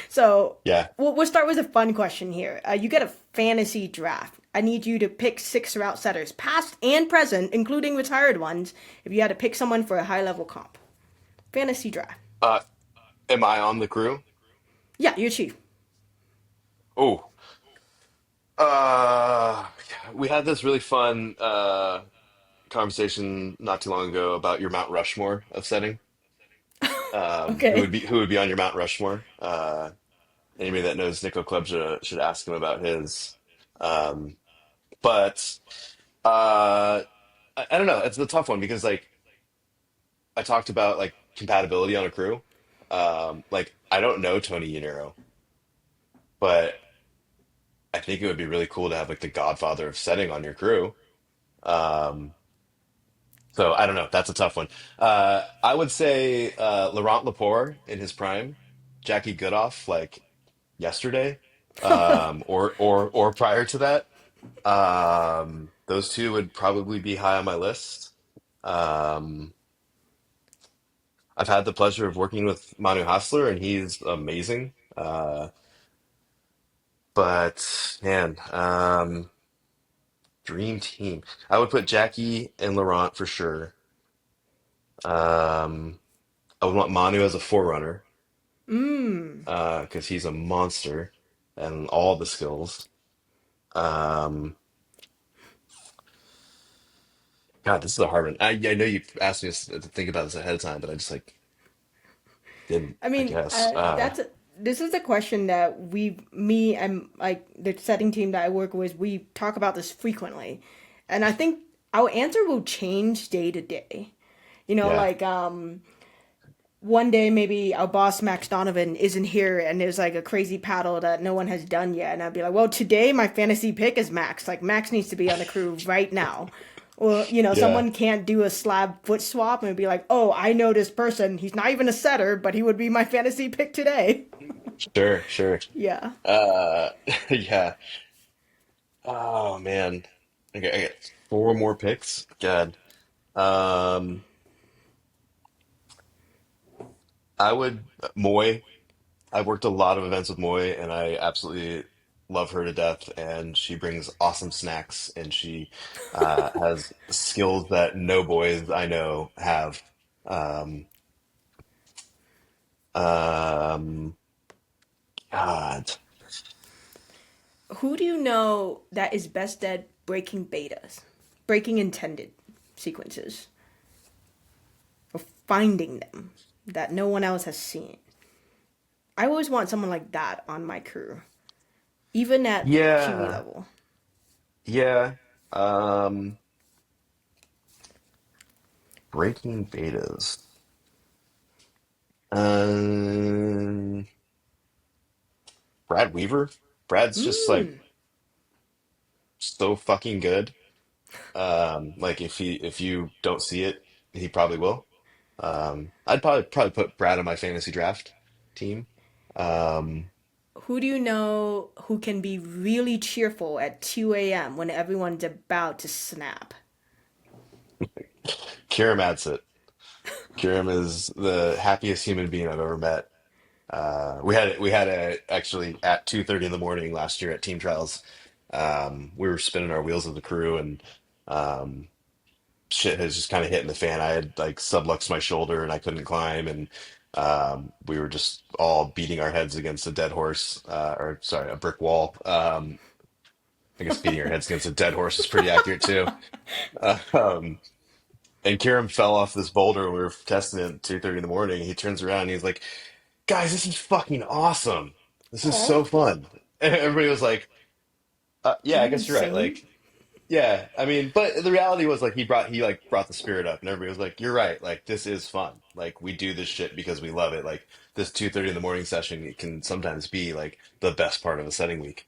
So Yeah. we'll start with a fun question here. You get a fantasy draft. I need you to pick 6 route setters, past and present, including retired ones, if you had to pick someone for a high-level comp. Fantasy draft. Uh, am I on the crew? Yeah, you're chief. Oh, we had this really fun conversation not too long ago about your Mount Rushmore of setting. Okay. Who would be on your Mount Rushmore? Anybody that knows Nico Club should ask him about his. Um, but I don't know. It's the tough one because like I talked about like compatibility on a crew. Like I don't know Tony Yaniro, but I think it would be really cool to have like the Godfather of setting on your crew. Um, so I don't know. That's a tough one. I would say Laurent Lepore in his prime, Jackie Goodoff like yesterday, or prior to that. Those two would probably be high on my list. Um, I've had the pleasure of working with Manu Hasler, and he's amazing. But man, dream team. I would put Jackie and Laurent for sure. Um, I would want Manu as a forerunner, because he's a monster and all the skills. Um, God, this is a hard one. I know you asked me to think about this ahead of time, but I just like didn't, I I mean, guess. this is a question that me and like the setting team that I work with, we talk about this frequently, and I think our answer will change day to day. Yeah, Like one day maybe our boss Max Donovan isn't here, and there's like a crazy paddle that no one has done yet, and I'd be like, well, today my fantasy pick is Max. Like Max needs to be on the crew right now. Or, yeah, someone can't do a slab foot swap and it'd be like, oh, I know this person. He's not even a setter, but he would be my fantasy pick today. sure, sure. Yeah. Uh, yeah. Oh man. Okay, I get four more picks. God. Um, I would Moy. I've worked a lot of events with Moy, and I absolutely love her to death. And she brings awesome snacks, and she has skills that no boys I know have. Um, um, God, Who do you know that is best at breaking betas? Breaking intended sequences? Or finding them that no one else has seen? I always want someone like that on my crew, even at Kiwi Yeah, level. yeah. Um, breaking betas. Um, Brad Weaver. Brad's just like Mm. so fucking good. Like if you don't see it, he probably will. I'd probably put Brad on my fantasy draft team. Um, Who do you know who can be really cheerful at 2 a.m. when everyone's about to snap? Kiram Adsit. Kiram is the happiest human being I've ever met. We had a actually at 2:30 in the morning last year at team trials. We were spinning our wheels of the crew and um, shit has just kind of hit in the fan. I had like subluxed my shoulder and I couldn't climb, and we were just all beating our heads against a dead horse, or sorry, a brick wall. I guess beating our heads against a dead horse is pretty accurate too. Um, and Kieran fell off this boulder. We were testing it at 2:30 in the morning. He turns around and he's like, "Guys, this is fucking awesome. This is Aw, so fun." And everybody was like, are "Yeah, I you guess you're right." insane? Like, yeah, I mean, but the reality was like he brought the spirit up, and everybody was like, "You're right. Like this is fun. Like we do this shit because we love it. Like this 2:30 in the morning session it can sometimes be like the best part of a setting week."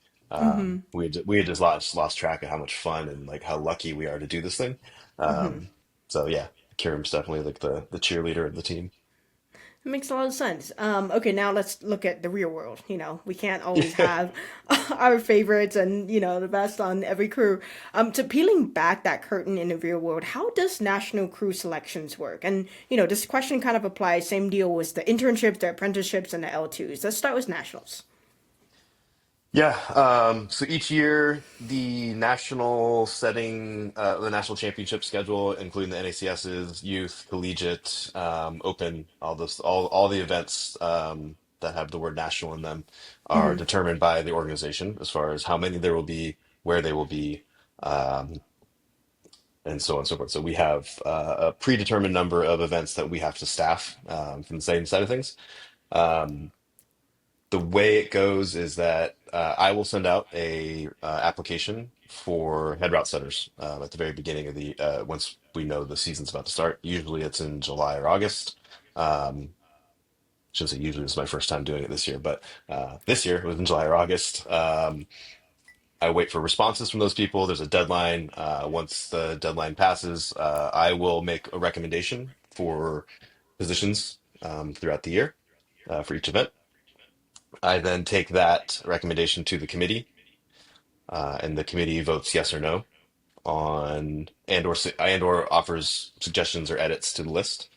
We had just lost track of how much fun and like how lucky we are to do this thing. Um, so yeah, Kiram's definitely like the cheerleader of the team. It makes a lot of sense. Okay, now let's look at the real world. We can't always have our favorites and, the best on every crew. To peeling back that curtain in the real world, how does national crew selections work? And, this question kind of applies, same deal with the internships, the apprenticeships, and the L2s. Let's start with nationals. Yeah, so each year the national championship schedule, including the NACS's, youth, collegiate, open, all the events that have the word national in them are determined by the organization as far as how many there will be, where they will be, um, and so on and so forth. So we have a predetermined number of events that we have to staff from the same side of things. Um, the way it goes is that I will send out a application for head route setters at the very beginning of the once we know the season's about to start. Usually it's in July or August. Um, shouldn't say usually, this is my first time doing it this year, but this year it was in July or August. I wait for responses from those people. There's a deadline. Once the deadline passes, I will make a recommendation for positions throughout the year for each event. I then take that recommendation to the committee, and the committee votes yes or no on and or offers suggestions or edits to the list.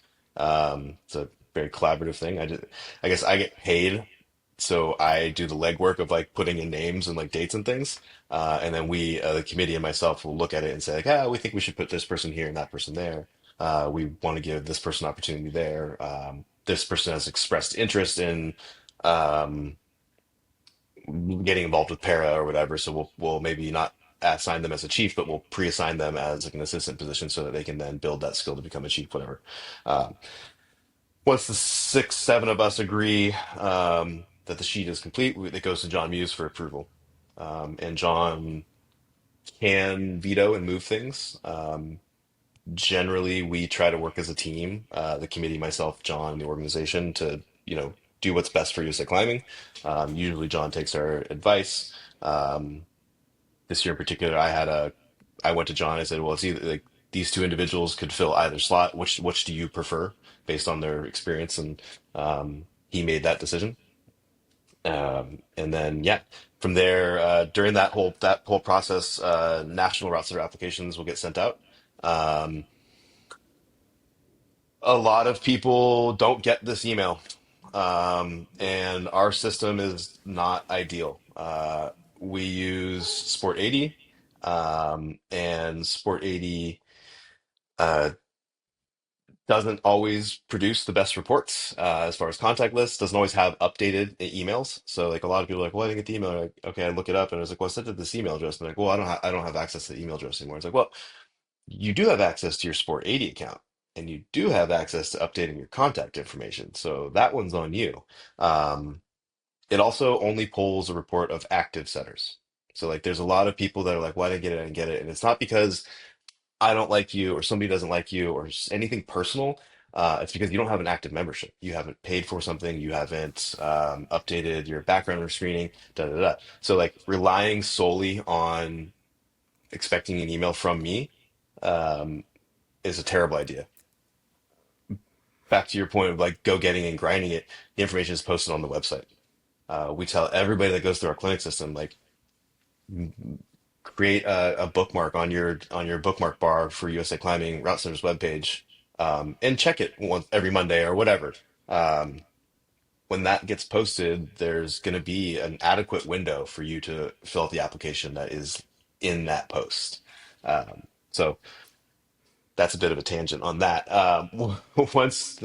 It's a very collaborative thing. I guess I get paid, so I do the legwork of like putting in names and like dates and things, and then the committee and myself will look at it and say like, we think we should put this person here and that person there. We want to give this person opportunity there. This person has expressed interest in. Um, Getting involved with para or whatever. So we'll maybe not assign them as a chief, but we'll pre-assign them as like an assistant position so that they can then build that skill to become a chief, whatever. Um, Once the six, seven of us agree that the sheet is complete, it goes to John Muse for approval. And John can veto and move things. Generally, we try to work as a team, the committee, myself, John, the organization, to do what's best for USAC climbing. Usually, John takes our advice. Um, this year in particular, I went to John. I said, "Well, it's either like these two individuals could fill either slot. Which do you prefer based on their experience?" And he made that decision. And then yeah, from there, during that whole process, national Routesetter applications will get sent out. Um, a lot of people don't get this email, and our system is not ideal. We use Sport 80, and Sport 80 uh, doesn't always produce the best reports as far as contact lists. Doesn't always have updated emails. So like a lot of people are like, "Well, I didn't get the email." I'm like, okay, I look it up, and I was like, "Well, I sent it to this email address." And they're like, "Well, I don't have access to the email address anymore." It's like, well, you do have access to your Sport 80 account, and you do have access to updating your contact information. So that one's on you. It also only pulls a report of active setters. So like there's a lot of people that are like, why did I get it? I didn't get it. And it's not because I don't like you or somebody doesn't like you or anything personal. It's because you don't have an active membership. You haven't paid for something. You haven't updated your background screening. Da da da. So like relying solely on expecting an email from me um, is a terrible idea. Back to your point of like go getting and grinding it. The information is posted on the website. We tell everybody that goes through our clinic system like create a bookmark on your bookmark bar for USA Climbing Route Center's webpage, and check it once every Monday or whatever. Um, when that gets posted, there's going to be an adequate window for you to fill out the application that is in that post. So that's a bit of a tangent on that. Once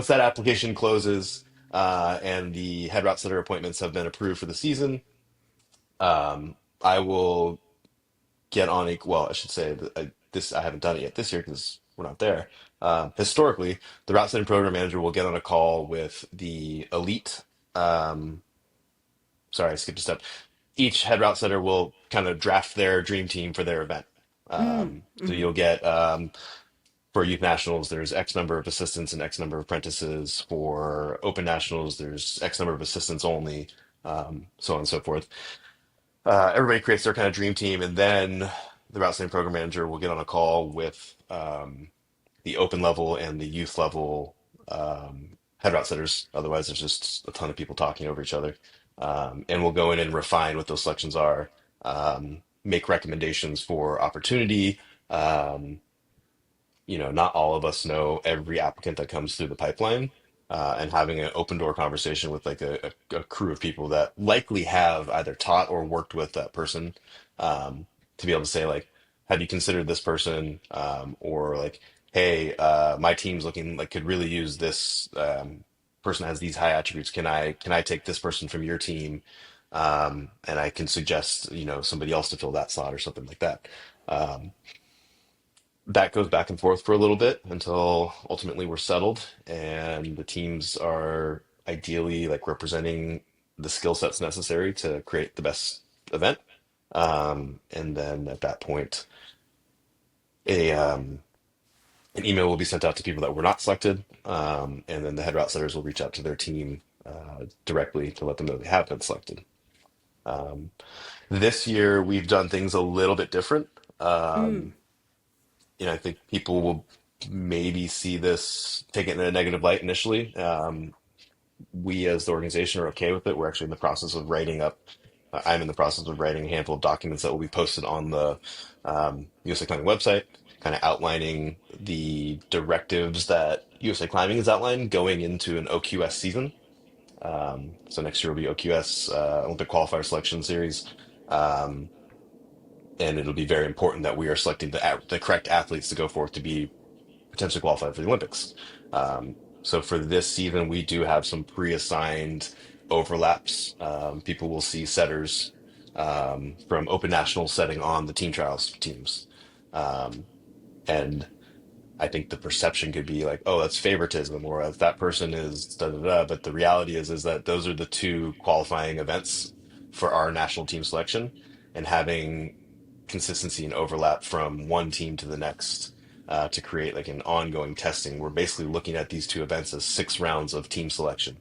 that application closes and the head route setter appointments have been approved for the season, I will get on a well, I should say that I haven't done it yet this year because we're not there. Historically, the route setting program manager will get on a call with the elite. Um, Sorry, I skipped a step. Each head route setter will kind of draft their dream team for their event. So Mm-hmm. you'll get for youth nationals, there's X number of assistants and X number of apprentices. For open nationals, there's X number of assistants only, so on and so forth. Everybody creates their kind of dream team, and then the route setting program manager will get on a call with the open level and the youth level head route setters. Otherwise, there's just a ton of people talking over each other. And we'll go in and refine what those selections are, make recommendations for opportunity. Um, not all of us know every applicant that comes through the pipeline. And having an open door conversation with like a crew of people that likely have either taught or worked with that person, to be able to say like, have you considered this person? Or like, hey, my team's looking like could really use this person has these high attributes. Can I take this person from your team? And I can suggest, somebody else to fill that slot or something like that. Um, that goes back and forth for a little bit until ultimately we're settled and the teams are ideally like representing the skill sets necessary to create the best event. And then at that point, a an email will be sent out to people that were not selected, and then the head route setters will reach out to their team directly to let them know they have been selected. Um, this year, we've done things a little bit different. Mm. Um, I think people will maybe see this, take it in a negative light initially. We as the organization are okay with it. We're actually in the process of writing up. I'm in the process of writing a handful of documents that will be posted on the USA Climbing website, kind of outlining the directives that USA Climbing has outlined going into an OQS season. So next year will be OQS Olympic Qualifier Selection Series. Um, and it'll be very important that we are selecting the correct athletes to go forth to be potentially qualified for the Olympics. So for this season, we do have some pre-assigned overlaps. People will see setters from Open National setting on the team trials teams. Um, and I think the perception could be like, oh, that's favoritism, or that person is da da da. But the reality is that those are the two qualifying events for our national team selection, and having consistency and overlap from one team to the next to create like an ongoing testing. We're basically looking at these two events as 6 rounds of team selection.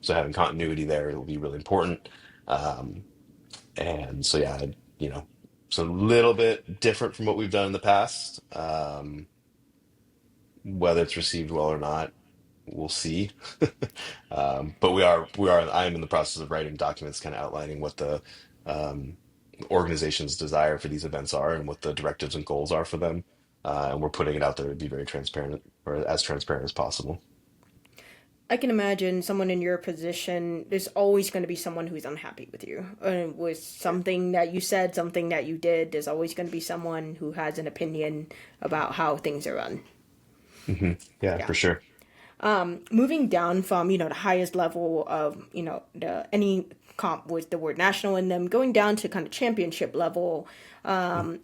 So having continuity there will be really important. Um, and so yeah, it's a little bit different from what we've done in the past. Whether it's received well or not, we'll see. But I am in the process of writing documents kind of outlining what the um, organization's desire for these events are and what the directives and goals are for them. And we're putting it out there to be very transparent or as transparent as possible. I can imagine someone in your position, there's always going to be someone who's unhappy with you. With something that you said, something that you did, there's always going to be someone who has an opinion about how things are run. Yeah, Yeah. for sure. Moving down from, the highest level of, the any comp with the word national in them, going down to kind of championship level,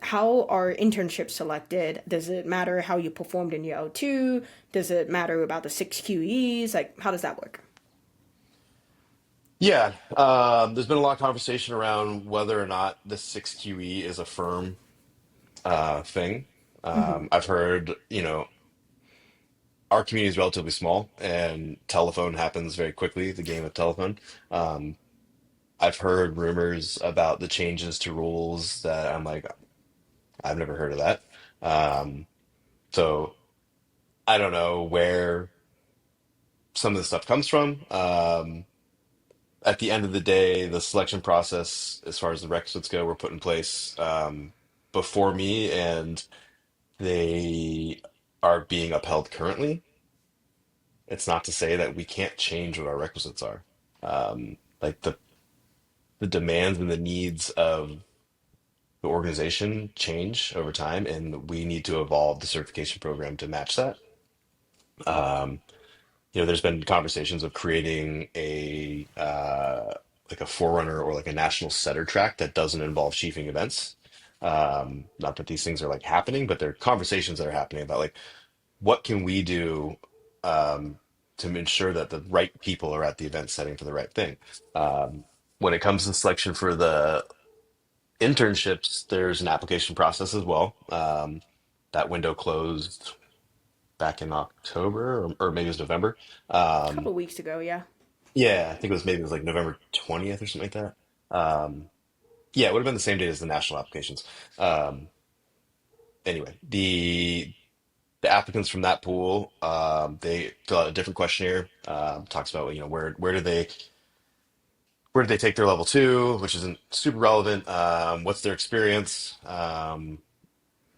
how are internships selected? Does it matter how you performed in your O2? Does it matter about the 6 QEs? Like, how does that work? Yeah, there's been a lot of conversation around whether or not the 6QE is a firm thing. I've heard, our community is relatively small and telephone happens very quickly, the game of telephone. Um, I've heard rumors about the changes to rules that I'm like, I've never heard of that. Um, so I don't know where some of the stuff comes from. At the end of the day, the selection process, as far as the requisites go, were put in place before me, and they are being upheld currently. It's not to say that we can't change what our requisites are. Like the demands and the needs of the organization change over time, and we need to evolve the certification program to match that. Um, there's been conversations of creating a like a forerunner or like a national setter track that doesn't involve chiefing events. Not that these things are like happening, but there are conversations that are happening about like what can we do um, to ensure that the right people are at the event setting for the right thing. Um, when it comes to selection for the internships, there's an application process as well. That window closed back in October or maybe it was November. A Um, couple weeks ago, yeah. yeah, I think it was like November 20th or something like that. Yeah, it would have been the same date as the national applications. Um, anyway, the applicants from that pool, they fill out a different questionnaire. Talks about where do they take their level two, which isn't super relevant. What's their experience,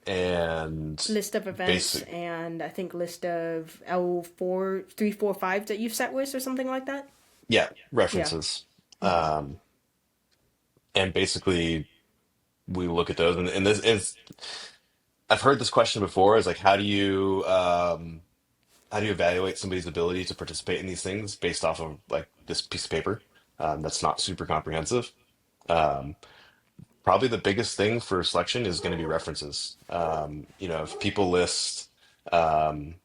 and List of events basic, and I think list of L4 3 4 5 that you've set with or something like that. yeah, Yeah. references. Um, and basically we look at those, and this is I've heard this question before. Is like, how do you evaluate somebody's ability to participate in these things based off of like this piece of paper that's not super comprehensive? Um, Probably the biggest thing for selection is going to be references. If people um,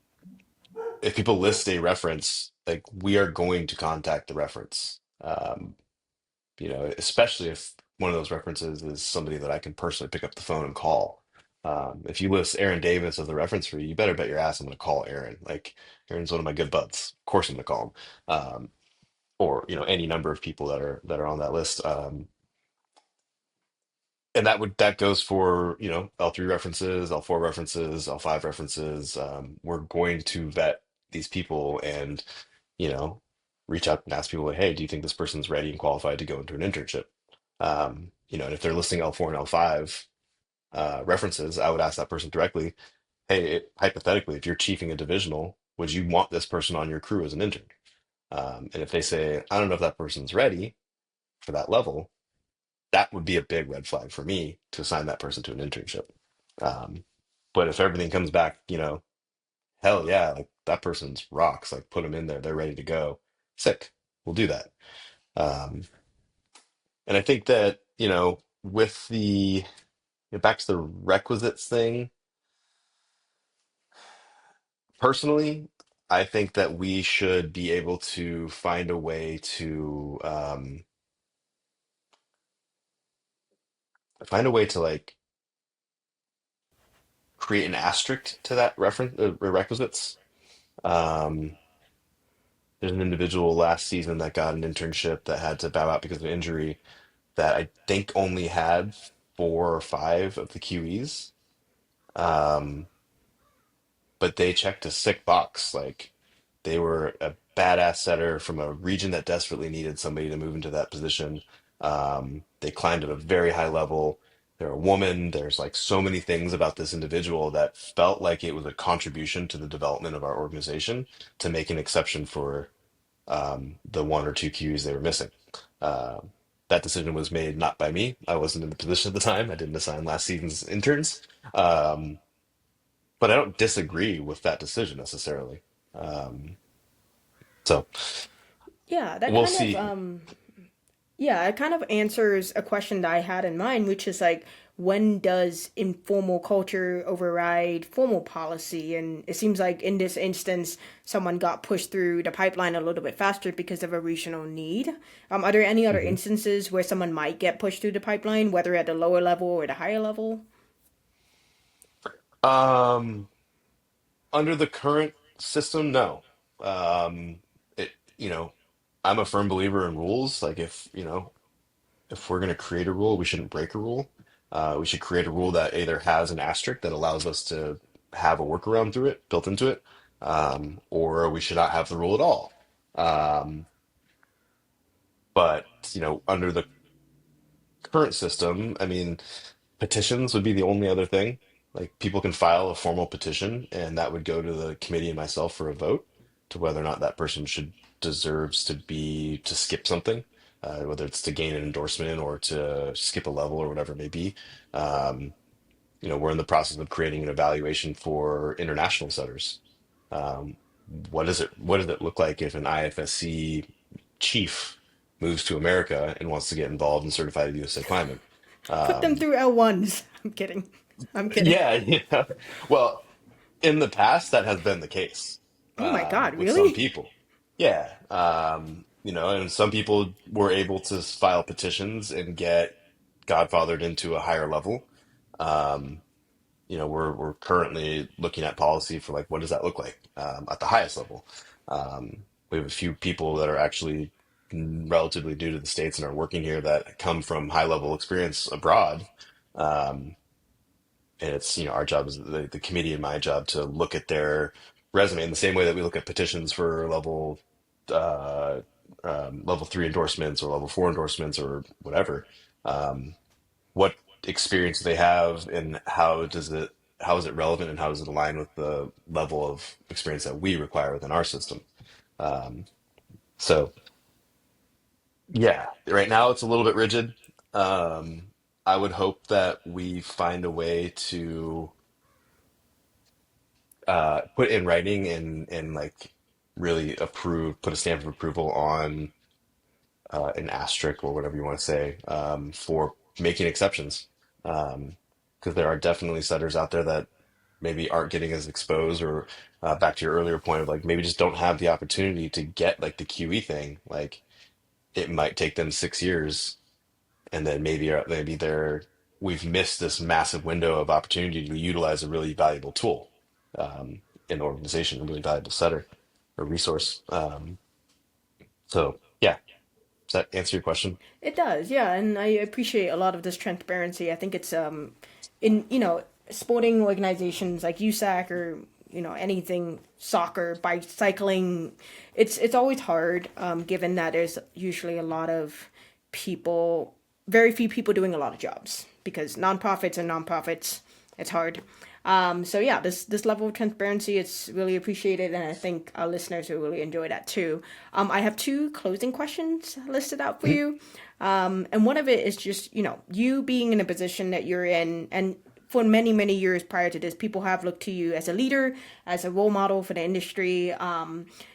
list a reference, like we are going to contact the reference. Especially if one of those references is somebody that I can personally pick up the phone and call. If you list Aaron Davis as the reference for you, you better bet your ass I'm going to call Aaron. Like Aaron's one of my good buds. Of course I'm going to call him. Or any number of people that are on that list. And that goes for L3 references, L4 references, L5 references. We're going to vet these people and you know reach out and ask people like, hey, do you think this person's ready and qualified to go into an internship? And if they're listing L4 and L5 references, I would ask that person directly, hey, hypothetically, if you're chiefing a divisional, would you want this person on your crew as an intern? And if they say, I don't know if that person's ready for that level, that would be a big red flag for me to assign that person to an internship. Um, but if everything comes back, hell yeah, like that person's rocks, like put them in there, they're ready to go. Sick, we'll do that. Um, and I think that, with back to the requisites thing, personally, I think that we should be able to find a way to like create an asterisk to that reference requisites. Um, there's an individual last season that got an internship that had to bow out because of injury that I think only had four or five of the QEs. Um, but they checked a sick box. Like they were a badass setter from a region that desperately needed somebody to move into that position. They climbed at a very high level. They're a woman. There's like so many things about this individual that felt like it was a contribution to the development of our organization to make an exception for the one or two Qs they were missing. Uh, that decision was made not by me. I wasn't in the position at the time. I didn't assign last season's interns. Um, but I don't disagree with that decision necessarily. Um, so Yeah, that we'll kind of see. yeah, it kind of answers a question that I had in mind, which is like, when does informal culture override formal policy? And it seems like in this instance, someone got pushed through the pipeline a little bit faster because of a regional need. Are there any other Hmm. instances where someone might get pushed through the pipeline, whether at the lower level or the higher level? Um, Under the current system, no. Um, you know, I'm a firm believer in rules. Like if we're going to create a rule, we shouldn't break a rule. We should create a rule that either has an asterisk that allows us to have a workaround through it, built into it, or we should not have the rule at all. Um, but under the current system, I mean, petitions would be the only other thing. Like people can file a formal petition, and that would go to the committee and myself for a vote to whether or not that person should deserves to skip something, whether it's to gain an endorsement or to skip a level or whatever it may be. Um, we're in the process of creating an evaluation for international setters. Um, what does it look like if an IFSC chief moves to America and wants to get involved in certified USAC climbing? Put them Um, through L1s. I'm kidding. I'm kidding. yeah, yeah. Well, in the past, that has been the case Oh my God, with some really? people. Yeah, and some people were able to file petitions and get godfathered into a higher level. Um, we're currently looking at policy for like what does that look like at the highest level. We have a few people that are actually relatively new to the States and are working here that come from high level experience abroad. Um, and it's our job is the committee and my job to look at their resume in the same way that we look at petitions for uh, level three endorsements or level four endorsements or whatever. Um, what experience do they have, and how is it relevant, and how does it align with the level of experience that we require within our system? Um, so yeah, right now it's a little bit rigid. Um, I would hope that we find a way to put in writing and like really put a stamp of approval on an asterisk or whatever you want to say for making exceptions. Because there are definitely setters out there that maybe aren't getting as exposed, or back to your earlier point of like maybe just don't have the opportunity to get like the QE thing. Like it might take them 6 years, and then maybe we've missed this massive window of opportunity to utilize a really valuable tool in the organization, a really valuable setter or resource. So yeah, does that answer your question? It does, yeah, and I appreciate a lot of this transparency. I think it's in sporting organizations like USAC or anything soccer, bicycling. It's always hard, given that there's usually a lot of people, very few people doing a lot of jobs because nonprofits are nonprofits. It's hard. So yeah, this level of transparency, it's really appreciated, and I think our listeners will really enjoy that too. I have two closing questions listed out for you, and one of it is just you being in a position that you're in, and for many years prior to this, people have looked to you as a leader, as a role model for the industry,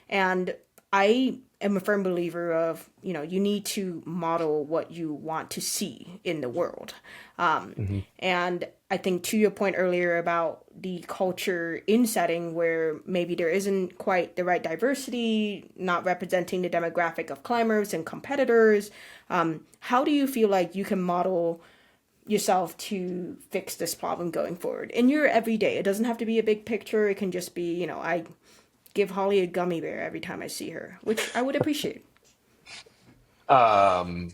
and I am a firm believer of you need to model what you want to see in the world. Hmm. And I think to your point earlier about the culture in setting where maybe there isn't quite the right diversity, not representing the demographic of climbers and competitors, how do you feel like you can model yourself to fix this problem going forward in your everyday? It doesn't have to be a big picture. It can just be, I give Holly a gummy bear every time I see her, which I would appreciate. Um,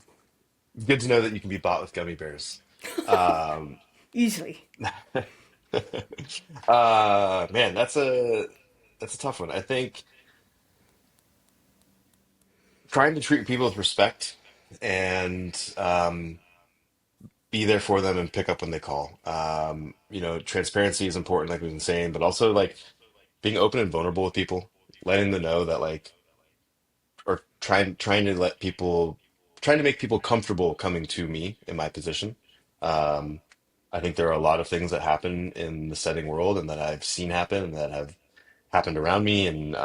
Good to know that you can be bought with gummy bears. Um, Easily. Man, that's a tough one. I think trying to treat people with respect and be there for them and pick up when they call. Transparency is important, like we've been saying, but also like being open and vulnerable with people, letting them know that like, or trying to make people comfortable coming to me in my position. Um, I think there are a lot of things that happen in the setting world and that I've seen happen and that have happened around me, and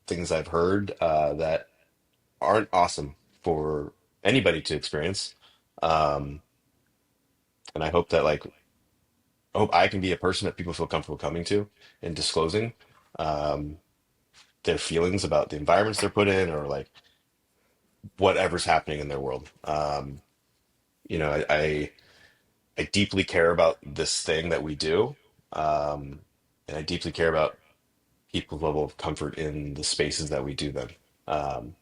things I've heard that aren't awesome for anybody to experience. Um, And I hope that like I hope I can be a person that people feel comfortable coming to and disclosing um, their feelings about the environments they're put in or like whatever's happening in their world. I deeply care about this thing that we do, um, and I deeply care about people's level of comfort in the spaces that we do them. Um,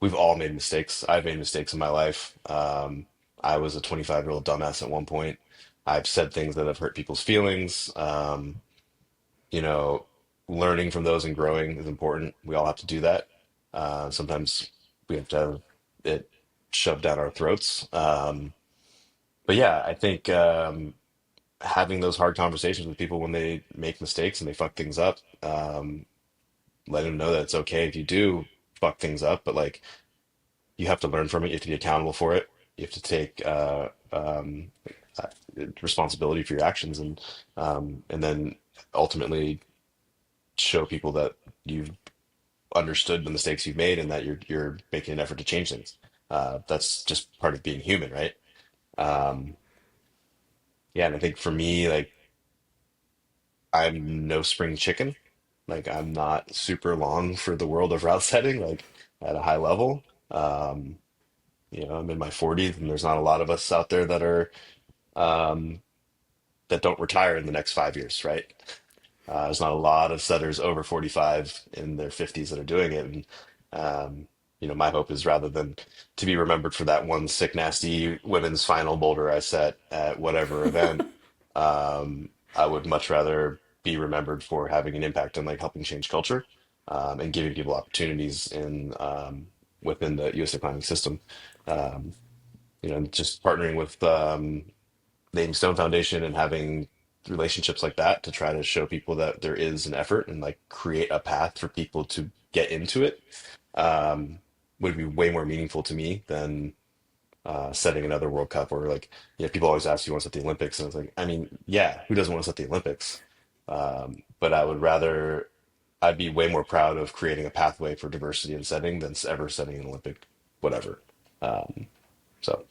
we've all made mistakes. I've made mistakes in my life. I was a 25-year-old dumbass at one point. I've said things that have hurt people's feelings. You know, learning from those and growing is important. We all have to do that. Sometimes we have to have it shoved down our throats. But yeah, I think having those hard conversations with people when they make mistakes and they fuck things up, let them know that it's okay if you do fuck things up, but like you have to learn from it. You have to be accountable for it. You have to take uh, responsibility for your actions, and then ultimately show people that you've understood the mistakes you've made and that you're making an effort to change things. That's just part of being human, right? Um, yeah, and I think for me, like I'm no spring chicken. Like I'm not super long for the world of route setting, like at a high level. Um, I'm in my 40s, and there's not a lot of us out there um, that don't retire in the next 5 years, right? There's not a lot of setters over 45 in their 50s that are doing it. And, my hope is rather than to be remembered for that one sick, nasty women's final boulder I set at whatever event, I would much rather be remembered for having an impact on like helping change culture, and giving people opportunities within the USAC climbing system. Um, just partnering with the Stone Foundation and having relationships like that to try to show people that there is an effort and like create a path for people to get into it, um, would be way more meaningful to me than setting another World Cup or like, people always ask you want to set the Olympics. And it's like, I mean, yeah, who doesn't want to set the Olympics? But I'd be way more proud of creating a pathway for diversity in setting than ever setting an Olympic, whatever. Um, so.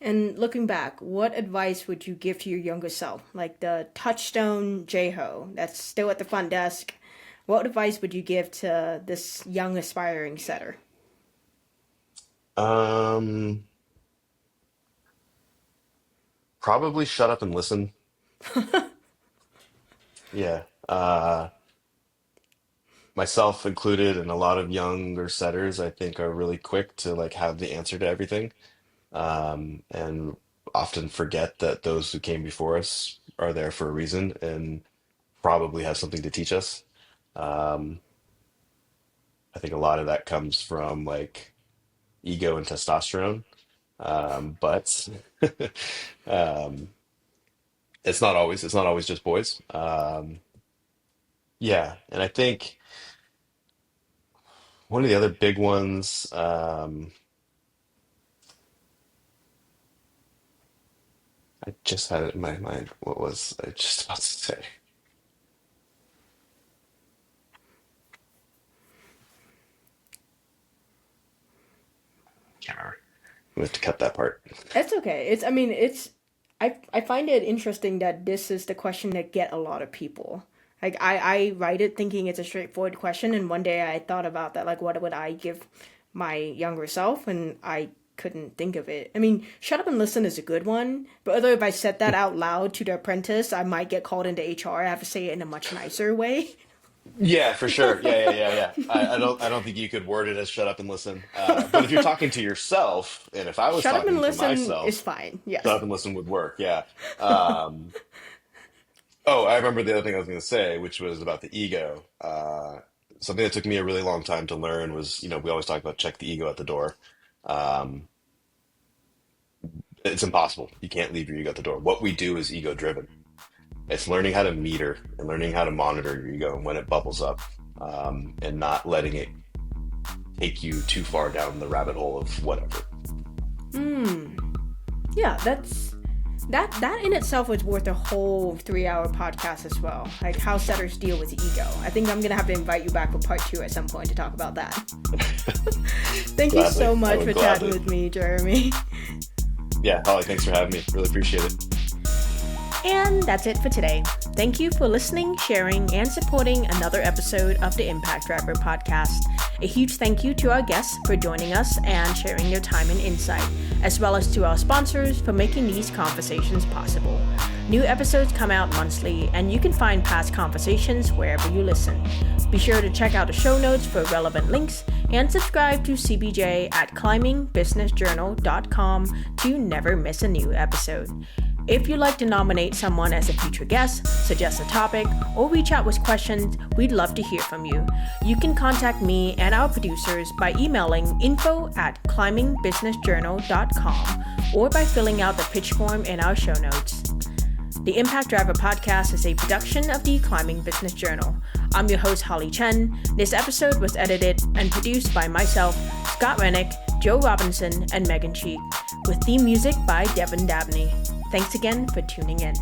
And looking back, what advice would you give to your younger self? Like the Touchstone J-Ho that's still at the front desk. What advice would you give to this young aspiring setter? Um, Probably shut up and listen. Yeah. Myself included, and a lot of younger setters, I think, are really quick to like have the answer to everything, and often forget that those who came before us are there for a reason and probably have something to teach us. Um, I think a lot of that comes from like ego and testosterone, but um, it's not always just boys. Yeah, and I think one of the other big ones. I just had it in my mind. What was I just about to say? Can't remember. We have to cut that part. It's okay. I find it interesting that this is the question that get a lot of people. Like I write it thinking it's a straightforward question, and one day I thought about that, like what would I give my younger self, and I couldn't think of it. I mean, shut up and listen is a good one, but although if I said that out loud to the apprentice, I might get called into HR. I have to say it in a much nicer way. Yeah, for sure. Yeah. I don't think you could word it as shut up and listen. But if you're talking to yourself, and if I was Shut up and talking for listen is myself, fine. shut Yes. up and listen would work. Yeah. Um, oh, I remember the other thing I was going to say, which was about the ego. Something that took me a really long time to learn was, we always talk about check the ego at the door. Um, it's impossible. You can't leave your ego at the door. What we do is ego driven. It's learning how to meter and learning how to monitor your ego and when it bubbles up, and not letting it take you too far down the rabbit hole of whatever. Yeah, that in itself is worth a whole 3-hour podcast as well. Like how setters deal with ego. I think I'm gonna have to invite you back for part 2 at some point to talk about that. Thank you Gladly. so I much would for chatting gladly. with me, Jeremy. Yeah, Holly, thanks for having me. Really appreciate it. And that's it for today. Thank you for listening, sharing, and supporting another episode of the Impact Driver podcast. A huge thank you to our guests for joining us and sharing their time and insight, as well as to our sponsors for making these conversations possible. New episodes come out monthly, and you can find past conversations wherever you listen. Be sure to check out the show notes for relevant links and subscribe to CBJ at climbingbusinessjournal.com to never miss a new episode. If you'd like to nominate someone as a future guest, suggest a topic, or reach out with questions, we'd love to hear from you. You can contact me and our producers by emailing info@climbingbusinessjournal.com or by filling out the pitch form in our show notes. The Impact Driver podcast is a production of the Climbing Business Journal. I'm your host, Holly Chen. This episode was edited and produced by myself, Scott Rennick, Joe Robinson, and Megan Cheek, with theme music by Devin Dabney. Thanks again for tuning in.